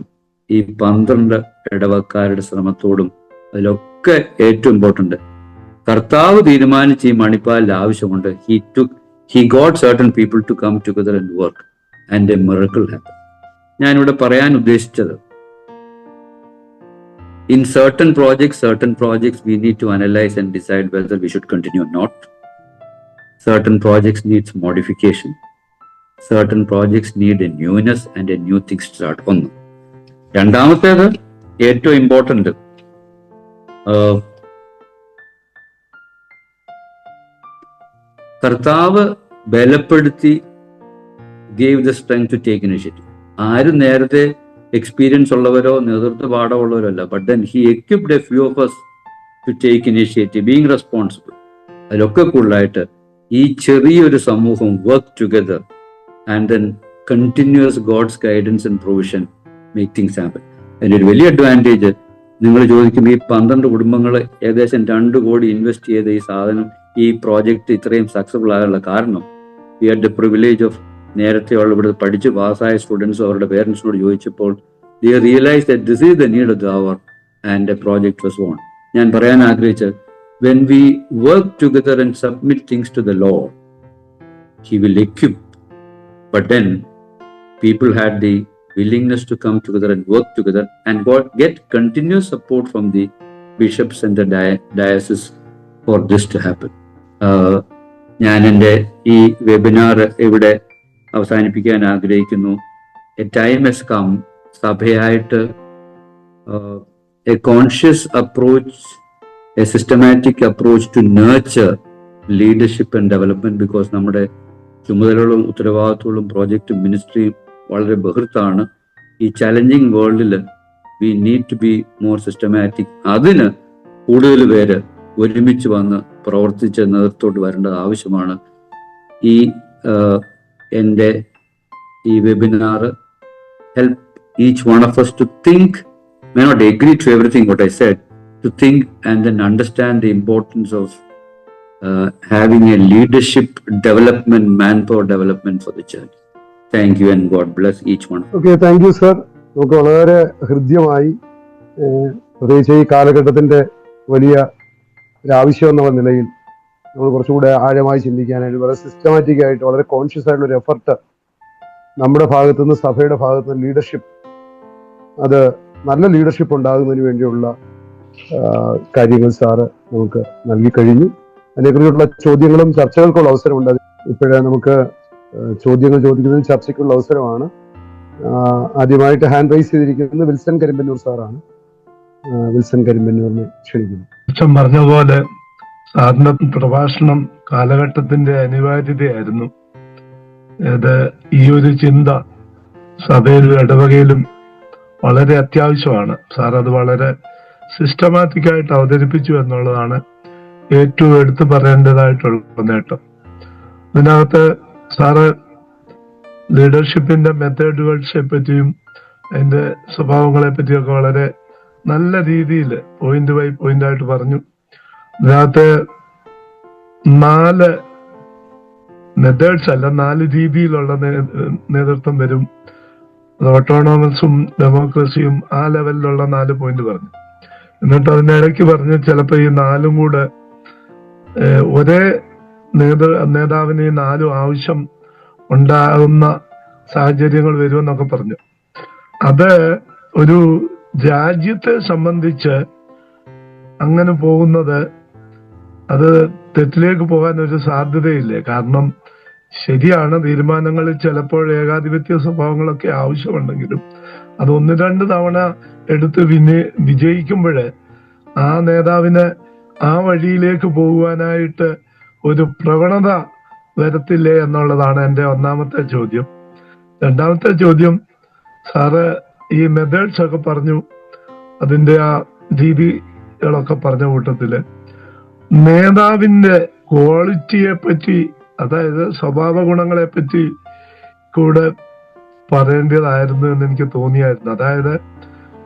ഈ 12 ഇടവക്കാരുടെ ശ്രമത്തോടും അതിലൊക്കെ ഏറ്റവും ഇമ്പോർട്ടന്റ് കർത്താവ് തീരുമാനിച്ച് ഈ മണിപ്പാലിൽ ആവശ്യമുണ്ട്. He got certain people to come together and work, and a miracle happened. ഞാനിവിടെ പറയാൻ ഉദ്ദേശിച്ചത്, in certain projects we need to analyze and decide whether we should continue or not. Certain projects needs modification. Certain projects need a newness and a new thing start. ഒന്ന്. രണ്ടാമത്തേത് ഏറ്റവും important, കർത്താവ് ബലപ്പെടുത്തി gave the strength to take initiative. ആരും നേരത്തെ experience ഉള്ളവരോ നേതൃത്വ പാഠമുള്ളവരോ അല്ല. But then he equipped A few of us to take initiative, being responsible. അതിലൊക്കെ കൂടുതലായിട്ട് ഈ ചെറിയൊരു സമൂഹം work together and then continuous God's guidance and provision make things happen. അതിൻ്റെ ഒരു വലിയ അഡ്വാൻറ്റേജ് നിങ്ങൾ ചോദിക്കുമ്പോൾ ഈ 12 കുടുംബങ്ങൾ ഏകദേശം 2 കോടി ഇൻവെസ്റ്റ് ചെയ്ത ഈ സാധനം, ഈ പ്രോജക്റ്റ് ഇത്രയും സക്സസ്ഫുൾ ആകാനുള്ള കാരണം we had the privilege of നേരത്തെ ഉള്ള ഇവിടെ പഠിച്ച് പാസ്സായ സ്റ്റുഡൻസും അവരുടെ പേരൻസിനോട് ചോദിച്ചപ്പോൾ they realized that this is the need of the hour and a project was born. ഞാൻ പറയാൻ ആഗ്രഹിച്ചത്, when we work together and submit things to the Lord, He will equip. But then people had the willingness to come together and work together and get continuous support from the bishops and the diocese for this to happen. ഞാൻ എൻ്റെ ഈ webinar ഇവിടെ അവസാനിപ്പിക്കാൻ ആഗ്രഹിക്കുന്നു. A time has come, സഭയായിട്ട് a conscious approach, a systematic approach to nurture leadership and development, because നമ്മുടെ ചുമതലകളും ഉത്തരവാദിത്തങ്ങളും പ്രോജക്റ്റും മിനിസ്ട്രിയും വളരെ ബഹൃത്താണ്. ഈ ചലഞ്ചിങ് വേൾഡിൽ we need to be more systematic. അതിന് കൂടുതൽ പേര് ഒരുമിച്ച് വന്ന് പ്രവർത്തിച്ച് നേതൃത്വത്തോട്ട് വരേണ്ടത് ആവശ്യമാണ്. ഈ എൻ്റെ ഈ webinar help each one of us to think, may not agree to everything what I said, to think and then understand the importance of having a leadership development, manpower development for the church. Thank you and God bless each one. Okay, thank you sir. നമുക്ക് വളരെ ഹൃദ്യമായി പ്രത്യേകിച്ച് ഈ കാലഘട്ടത്തിന്റെ വലിയ ഒരു ആവശ്യം എന്നുള്ള നിലയിൽ നമ്മൾ കുറച്ചുകൂടെ ആഴമായി ചിന്തിക്കാനായിട്ട് വളരെ സിസ്റ്റമാറ്റിക് ആയിട്ട് വളരെ കോൺഷ്യസ് ആയിട്ടുള്ള ഒരു എഫർട്ട് നമ്മുടെ ഭാഗത്തു നിന്ന്, സഭയുടെ ഭാഗത്തു നിന്ന് ലീഡർഷിപ്പ്, അത് നല്ല ലീഡർഷിപ്പ് ഉണ്ടാകുന്നതിന് വേണ്ടിയുള്ള കാര്യങ്ങൾ സാറ് നമുക്ക് നൽകി കഴിഞ്ഞു. അതിനെക്കുറിച്ചുള്ള ചോദ്യങ്ങളും ചർച്ചകൾക്കുള്ള അവസരമുണ്ട്. ഇപ്പോഴേ നമുക്ക് ചോദ്യങ്ങൾ ചോദിക്കുന്നതിന് ചർച്ചയ്ക്കുള്ള അവസരമാണ്. ആദ്യമായിട്ട് ഹാൻഡ് റൈസ് ചെയ്തിരിക്കുന്നത് വിൽസൺ കരിമ്പന്നൂർ സാറാണ്. വിൽസൺ കരിമ്പന്നൂരിനെ ക്ഷണിക്കുന്നു. അച്ഛൻ പറഞ്ഞ പോലെ സാറിന്റെ പ്രഭാഷണം കാലഘട്ടത്തിന്റെ അനിവാര്യതയായിരുന്നു. ഈ ഒരു ചിന്ത സഭയിലും ഇടവകയിലും വളരെ അത്യാവശ്യമാണ്. സാർ അത് വളരെ സിസ്റ്റമാറ്റിക് ആയിട്ട് അവതരിപ്പിച്ചു എന്നുള്ളതാണ് ഏറ്റവും എടുത്തു പറയേണ്ടതായിട്ടുള്ള നേട്ടം. ഇതിനകത്ത് സാറ് ലീഡർഷിപ്പിന്റെ മെത്തേഡുകളെ പറ്റിയും അതിന്റെ സ്വഭാവങ്ങളെ പറ്റിയൊക്കെ വളരെ നല്ല രീതിയിൽ പോയിന്റ് ബൈ പോയിന്റ് ആയിട്ട് പറഞ്ഞു. ഇതിനകത്ത് 4 മെത്തേഡ്സ് അല്ല, 4 രീതിയിലുള്ള നേതൃത്വം വരും. ഓട്ടോണോമസും ഡെമോക്രസിയും ആ ലെവലിലുള്ള 4 പോയിന്റ് പറഞ്ഞു. എന്നിട്ട് അതിനിടയ്ക്ക് പറഞ്ഞ് ചിലപ്പോൾ ഈ 4ഉം കൂടെ ഒരേ നേതാവിന് ഈ 4 ആവശ്യം ഉണ്ടാകുന്ന സാഹചര്യങ്ങൾ വരുമെന്നൊക്കെ പറഞ്ഞു. അത് ഒരു രാജ്യത്തെ സംബന്ധിച്ച് അങ്ങനെ പോകുന്നത് അത് തെറ്റിലേക്ക് പോകാൻ ഒരു സാധ്യതയില്ലേ. കാരണം ശരിയാണ്, തീരുമാനങ്ങളിൽ ചിലപ്പോൾ ഏകാധിപത്യ സ്വഭാവങ്ങളൊക്കെ ആവശ്യമുണ്ടെങ്കിലും അത് 1-2 തവണ എടുത്ത് വിജയിക്കുമ്പോഴേ ആ നേതാവിന് ആ വഴിയിലേക്ക് പോകുവാനായിട്ട് ഒരു പ്രവണത വരത്തില്ലേ എന്നുള്ളതാണ് എൻ്റെ ഒന്നാമത്തെ ചോദ്യം. രണ്ടാമത്തെ ചോദ്യം, സാറ് ഈ മെത്തേഡ്സ് ഒക്കെ പറഞ്ഞു, അതിൻ്റെ ആ രീതികളൊക്കെ പറഞ്ഞ കൂട്ടത്തില് നേതാവിന്റെ ക്വാളിറ്റിയെ പറ്റി, അതായത് സ്വഭാവ ഗുണങ്ങളെ പറ്റി കൂടെ പറയേണ്ടതായിരുന്നു എന്ന് എനിക്ക് തോന്നിയായിരുന്നു. അതായത്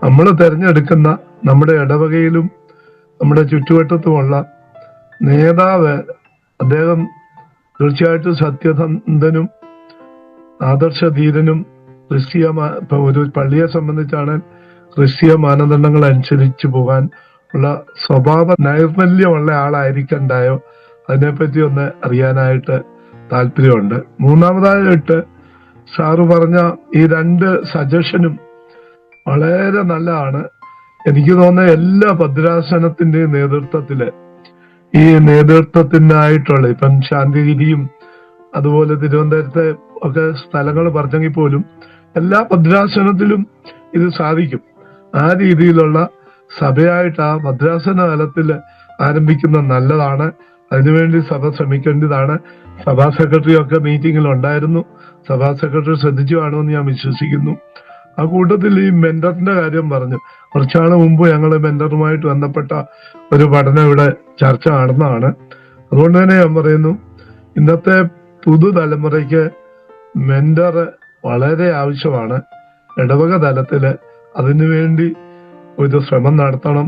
നമ്മൾ തിരഞ്ഞെടുക്കുന്ന നമ്മുടെ ഇടവകയിലും നമ്മുടെ ചുറ്റുവട്ടത്തുമുള്ള നേതാവ്, അദ്ദേഹം തീർച്ചയായിട്ടും സത്യസന്ധനും ആദർശധീരനും ഇപ്പൊ ഒരു പള്ളിയെ സംബന്ധിച്ചാണ് ക്രിസ്തീയ മാനദണ്ഡങ്ങൾ അനുസരിച്ച് പോകാൻ ഉള്ള സ്വഭാവ നൈർമല്യമുള്ള ആളായിരിക്കണ്ടായോ, അതിനെപ്പറ്റി ഒന്ന് അറിയാനായിട്ട് താല്പര്യമുണ്ട്. മൂന്നാമതായിട്ട് സാറ് പറഞ്ഞ ഈ 2 സജഷനും വളരെ നല്ലതാണ്. എനിക്ക് തോന്നുന്ന എല്ലാ ഭദ്രാസനത്തിന്റെയും നേതൃത്വത്തില് ഈ നേതൃത്വത്തിനായിട്ടുള്ള ഇപ്പം ശാന്തിഗിരിയും അതുപോലെ തിരുവനന്തപുരത്തെ ഒക്കെ സ്ഥലങ്ങൾ പറഞ്ഞെങ്കിൽ പോലും എല്ലാ ഭദ്രാസനത്തിലും ഇത് സാധിക്കും. ആ രീതിയിലുള്ള സഭയായിട്ട് ആ ഭദ്രാസന തലത്തിൽ ആരംഭിക്കുന്ന നല്ലതാണ്. അതിനുവേണ്ടി സഭ ശ്രമിക്കേണ്ടതാണ്. സഭാ സെക്രട്ടറി ഒക്കെ മീറ്റിംഗിൽ ഉണ്ടായിരുന്നു. സഭാ സെക്രട്ടറി ശ്രദ്ധിച്ചു കാണുമെന്ന് ഞാൻ വിശ്വസിക്കുന്നു. ആ കൂട്ടത്തിൽ ഈ മെന്ററിന്റെ കാര്യം പറഞ്ഞു. കുറച്ചാൾ മുമ്പ് ഞങ്ങൾ മെന്ററുമായിട്ട് ബന്ധപ്പെട്ട ഒരു പഠനം ഇവിടെ ചർച്ച നടന്നതാണ്. അതുകൊണ്ട് തന്നെ ഞാൻ പറയുന്നു, ഇന്നത്തെ പുതുതലമുറയ്ക്ക് മെന്റർ വളരെ ആവശ്യമാണ്. ഇടവക തലത്തില് അതിനുവേണ്ടി ഒരു ശ്രമം നടത്തണം.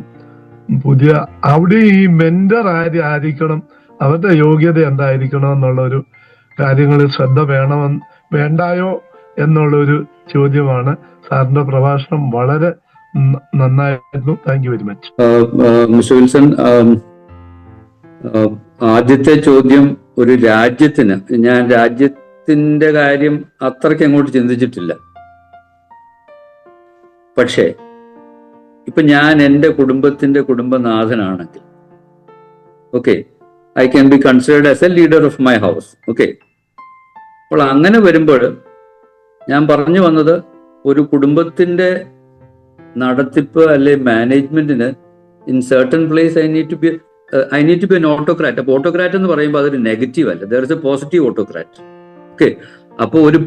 അവിടെ ഈ മെന്റർ ആയിരിക്കണം, അവരുടെ യോഗ്യത എന്തായിരിക്കണം എന്നുള്ള ഒരു കാര്യങ്ങളിൽ ശ്രദ്ധ വേണ്ടായോ എന്നുള്ളൊരു ചോദ്യമാണ്. സാറിന്റെ പ്രഭാഷണം വളരെ നന്നായിരുന്നു. Thank you very much. Mister Wilson, ആദ്യത്തെ ചോദ്യം ഒരു രാജ്യത്തിന്, ഞാൻ രാജ്യത്തിന്റെ കാര്യം അത്രയ്ക്ക് അങ്ങോട്ട് ചിന്തിച്ചിട്ടില്ല. പക്ഷേ ഇപ്പൊ ഞാൻ എൻ്റെ കുടുംബത്തിന്റെ കുടുംബനാഥനാണെങ്കിൽ, okay, I can be considered as a leader of my house. Okay, അപ്പോൾ അങ്ങനെ വരുമ്പോൾ ഞാൻ പറഞ്ഞു വന്നത്, ഒരു കുടുംബത്തിന്റെ നടത്തിപ്പ് അല്ലെ മാനേജ്മെന്റിന് in certain place I need to be an autocrat. അപ്പൊ ഓട്ടോക്രാറ്റ് എന്ന് പറയുമ്പോൾ അതൊരു നെഗറ്റീവ് അല്ല, there is a positive autocrat. Okay, അപ്പോൾ ഒരു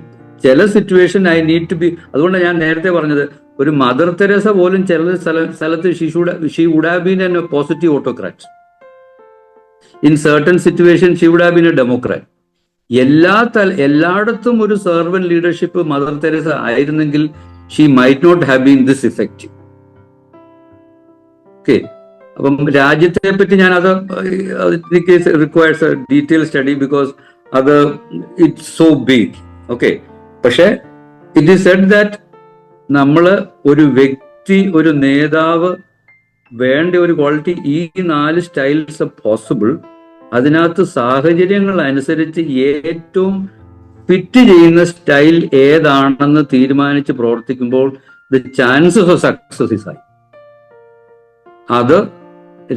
ചില situation I need to be, അതുകൊണ്ട് ഞാൻ നേരത്തെ പറഞ്ഞത്, ഒരു മദർ തെരേസ പോലും ചില സ്ഥലത്ത് she would have been a positive autocrat. In certain situation she would have been a democrat. എല്ലായിടത്തും ഒരു സെർവന്റ് ലീഡർഷിപ്പ് മദർ തെരേസ ആയിരുന്നെങ്കിൽ she might not have been this effective. Okay, അപ്പം രാജ്യത്തെ പറ്റി ഞാൻ അത് requires a detail study, because അത് it's so big. Okay, പക്ഷെ ഇറ്റ് ഈസ് സെഡ് ദാറ്റ് നമ്മള് ഒരു വ്യക്തി, ഒരു നേതാവ് വേണ്ട ഒരു ക്വാളിറ്റി, ഈ 4 സ്റ്റൈൽസ് പോസിബിൾ. അതിനകത്ത് സാഹചര്യങ്ങൾ അനുസരിച്ച് ഏറ്റവും ഫിറ്റ് ചെയ്യുന്ന സ്റ്റൈൽ ഏതാണെന്ന് തീരുമാനിച്ച് പ്രവർത്തിക്കുമ്പോൾ the chances of success is high. അത്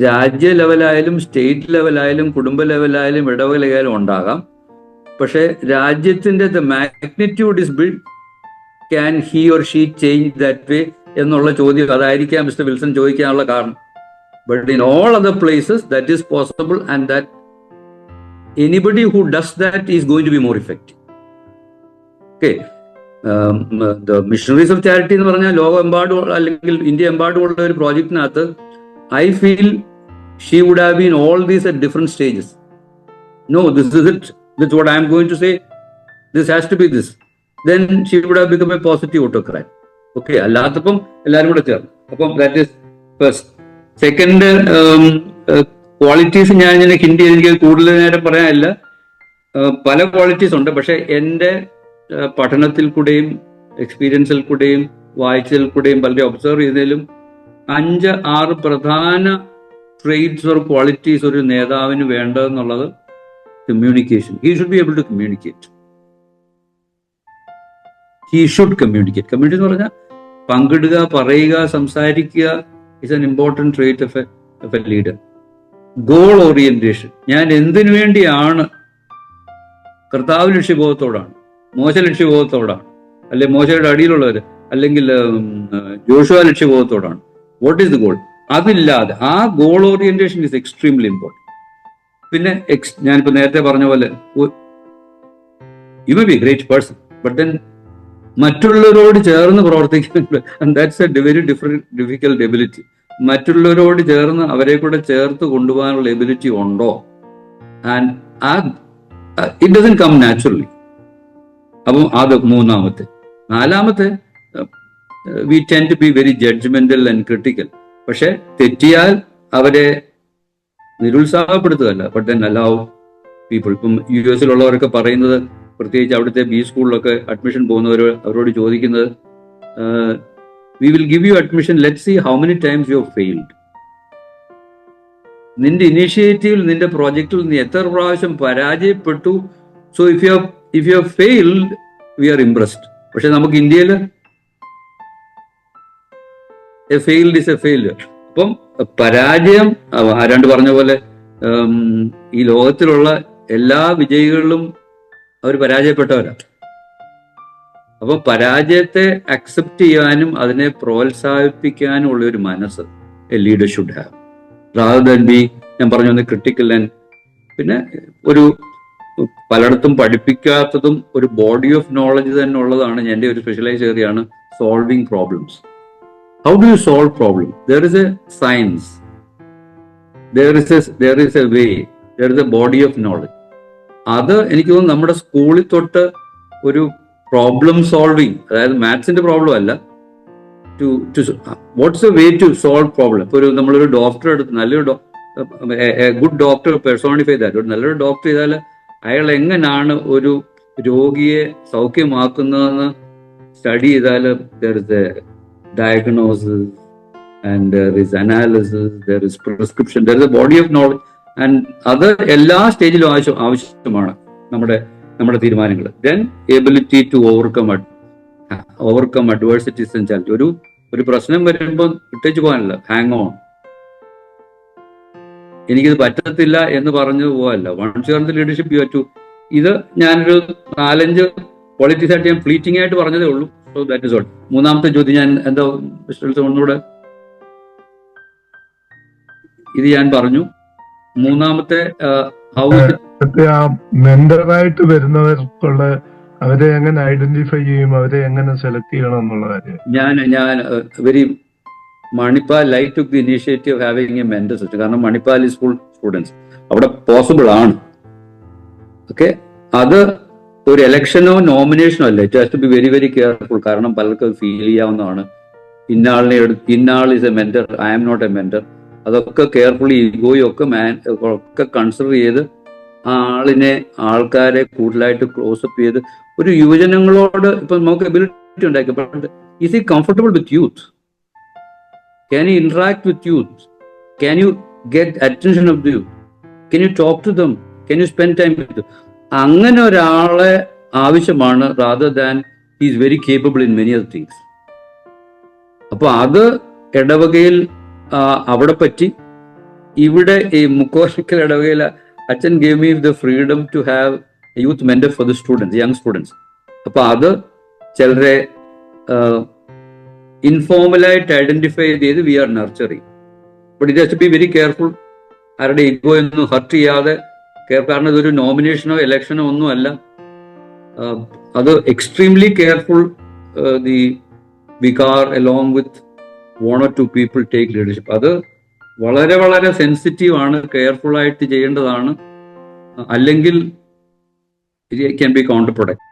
രാജ്യ ലെവലായാലും സ്റ്റേറ്റ് ലെവലായാലും കുടുംബ ലെവലായാലും ഇടവക ലെവലായാലും ഉണ്ടാകാം. പക്ഷെ രാജ്യത്തിന്റെ the magnitude is build, can he or she change that way എന്നുള്ള ചോദ്യം അതായിരിക്കാം മിസ്റ്റർ വിൽസൺ ചോദിക്കാനുള്ള കാരണം. But in all other places that is possible, and that anybody who does that is going to be more effective. Okay, the missionaries of charity എന്ന് പറഞ്ഞാൽ ലോകമെമ്പാടും അല്ലെങ്കിൽ India എമ്പാടുമുള്ള ഒരു പ്രോജക്റ്റിനകത്ത് I feel she would have been all these at different stages. No, this is it, this what I'm going to say, this has to be this, then she would have become a positive autocrat. Okay, അല്ലാത്തപ്പം എല്ലാവരും കൂടെ ചേർന്ന്. അപ്പം that is first. Second, qualities ഞാൻ ഇങ്ങനെ ഹിന്ദി എനിക്ക് കൂടുതൽ നേരം പറയാനില്ല. പല ക്വാളിറ്റീസ് ഉണ്ട്. പക്ഷെ എൻ്റെ പഠനത്തിൽ കൂടെയും എക്സ്പീരിയൻസിൽ കൂടെയും വായിച്ചതിൽ കൂടെയും വളരെ ഒബ്സർവ് ചെയ്തതിലും 5-6 പ്രധാന ട്രേറ്റ്സ് ഓർ ക്വാളിറ്റീസ് ഒരു നേതാവിന് വേണ്ടതെന്നുള്ളത് communication. He should be able to communicate. He should communicate. Communicate എന്ന് പറഞ്ഞാൽ പങ്കിടുക, പറയുക, സംസാരിക്കുക is an important trait of a leader. Goal orientation. ഞാൻ എന്തിനു വേണ്ടിയാണ്? കർത്താവ് ലക്ഷ്യബോധത്തോടാണ്, മോശ ലക്ഷ്യബോധത്തോടാണ്, അല്ലെ മോശയുടെ അടിയിലുള്ളവർ, അല്ലെങ്കിൽ ജോഷുവ ലക്ഷ്യബോധത്തോടാണ്. What is the goal? അതില്ലാതെ ആ goal orientation is extremely important. പിന്നെ ഞാനിപ്പോ നേരത്തെ പറഞ്ഞ പോലെ, you may be a great person, but then മറ്റുള്ളവരോട് ചേർന്ന് പ്രവർത്തിക്കുന്നുണ്ട്. And that's a very difficult ability. മറ്റുള്ളവരോട് ചേർന്ന് അവരെ കൂടെ ചേർത്ത് കൊണ്ടുപോകാനുള്ള എബിലിറ്റി ഉണ്ടോ? And it doesn't come naturally. അപ്പം അത് മൂന്നാമത്തെ. നാലാമത്തെ, we tend to be very judgmental and critical. പക്ഷെ തെറ്റിയാൽ അവരെ നിരുത്സാഹപ്പെടുത്തുകയല്ല, ബട്ട് ദെൻ അലൗ പീപ്പിൾ. ഇപ്പം US പറയുന്നത്, പ്രത്യേകിച്ച് അവിടുത്തെ ബി സ്കൂളിലൊക്കെ അഡ്മിഷൻ പോകുന്നവർ അവരോട് ചോദിക്കുന്നത്, we will give you admission, let see how many times you have failed. നിന്റെ ഇനീഷ്യേറ്റീവിൽ, നിന്റെ പ്രോജക്റ്റിൽ നീ എത്ര പ്രാവശ്യം പരാജയപ്പെട്ടു. So if you have failed, we are impressed. പക്ഷെ നമുക്ക് ഇന്ത്യയിൽ a failed is a failure. അപ്പം പരാജയം, ആരാണ്ട് പറഞ്ഞ പോലെ, ഈ ലോകത്തിലുള്ള എല്ലാ വിജയികളിലും അവർ പരാജയപ്പെട്ടവരാണ്. അപ്പൊ പരാജയത്തെ അക്സെപ്റ്റ് ചെയ്യാനും അതിനെ പ്രോത്സാഹിപ്പിക്കാനും ഉള്ള ഒരു മനസ്സ് A leader should have, rather than B, ഞാൻ പറഞ്ഞു, ക്രിട്ടിക്കൽ. ആൻഡ് പിന്നെ ഒരു പലയിടത്തും പഠിപ്പിക്കാത്തതും ഒരു ബോഡി ഓഫ് നോളജ് തന്നെ ഉള്ളതാണ്. എൻ്റെ ഒരു സ്പെഷ്യലൈസ് ഏരിയയാണ് solving problems. How do you solve problem? There is A science, there is a way, there is a body of knowledge. അത് എനിക്ക് തോന്നുന്നു നമ്മുടെ സ്കൂളിൽ തൊട്ട് ഒരു പ്രോബ്ലം സോൾവിങ്, അതായത് മാത്സിന്റെ പ്രോബ്ലം അല്ല, what's a way to solve problem. ഇപ്പോൾ നമ്മളൊരു ഡോക്ടറെ എടുത്ത് നല്ലൊരു ഗുഡ് ഡോക്ടർ പെർസോണിഫൈ ചെയ്താൽ, ഒരു നല്ലൊരു ഡോക്ടർ ചെയ്താൽ അയാൾ എങ്ങനെയാണ് ഒരു രോഗിയെ സൗഖ്യമാക്കുന്നതെന്ന് സ്റ്റഡി ചെയ്താൽ there is a diagnosis and there is analysis, there is prescription, there is a body of knowledge. And അത് എല്ലാ സ്റ്റേജിലും ആവശ്യമാണ് നമ്മുടെ തീരുമാനങ്ങൾ. Then ability to overcome adversities and challenge. ഒരു പ്രശ്നം വരുമ്പോൾ ഇട്ടേച്ച് പോകാനല്ല, ഹാങ് ഓൺ, എനിക്കിത് പറ്റത്തില്ല എന്ന് പറഞ്ഞു പോകാനല്ല. Once you are the leadership you have to. ഇത് ഞാനൊരു 4-5 ക്വാളിറ്റീസ് ആയിട്ട് ഞാൻ ഫ്ലീറ്റിംഗ് ആയിട്ട് പറഞ്ഞതേ ഉള്ളൂ. So that is all. മൂന്നാമത്തെ ചോദ്യം ഞാൻ എന്താ ഒന്നുകൂടെ ഇത് ഞാൻ പറഞ്ഞു. മൂന്നാമത്തെ ആ മെന്ററായിട്ട് വരുന്നവർക്കുള്ള അവരെ എങ്ങനെ ഐഡന്റിഫൈ ചെയ്യും, അവരെ എങ്ങനെ സെലക്ട് ചെയ്യണം എന്നുള്ള കാര്യം ഞാൻ very Manipal like took the initiative having a mentor system. കാരണം മണിപ്പാൽ ഈസ് ഫുൾ സ്റ്റുഡൻസ്, അവിടെ പോസിബിൾ ആണ്. ഓക്കെ, അത് ഒരു ഇലക്ഷനോ നോമിനേഷനോ അല്ല. It has to be very very careful. കാരണം പലർക്കും ഫീൽ ചെയ്യാവുന്നതാണ്, ഇന്നാൾ is a mentor, I am not a mentor. അതൊക്കെ കെയർഫുള്ളി ഈഗോയും ഒക്കെ കൺസിഡർ ചെയ്ത് ആൾക്കാരെ കൂടുതലായിട്ട് ക്ലോസപ്പ് ചെയ്ത് ഒരു യുവജനങ്ങളോട് ഇപ്പൊ നമുക്ക് എബിലിറ്റി ഉണ്ടാക്കി. But is he comfortable with youth? Can you interact with youth? Can you get attention of the youth? Can you talk to them? Can you spend time with them? അങ്ങനെ ഒരാളെ ആവശ്യമാണ്, rather than he is very capable in many other things. അപ്പൊ അത് ഇടവകയിൽ അവിടെ പറ്റി. ഇവിടെ ഈ മുക്കോശക്കൽ ഇടവകയിൽ അച്ഛൻ gave me the freedom to have a youth mentor for the students, young students. അപ്പൊ അത് ചിലരെ ഇൻഫോർമലായിട്ട് ഐഡന്റിഫൈ ചെയ്ത് we are nurturing. But it has to be very careful. ആരുടെ ഈഗോ ഒന്നും ഹർട്ട് ചെയ്യാതെ കാരണം ഇതൊരു നോമിനേഷനോ ഇലക്ഷനോ ഒന്നും അല്ല. അത് extremely careful. The vicar along with 1 or 2 people take leadership. അത് വളരെ വളരെ സെൻസിറ്റീവ് ആണ്, കെയർഫുൾ ആയിട്ട് ചെയ്യേണ്ടതാണ്. അല്ലെങ്കിൽ it can be counter product.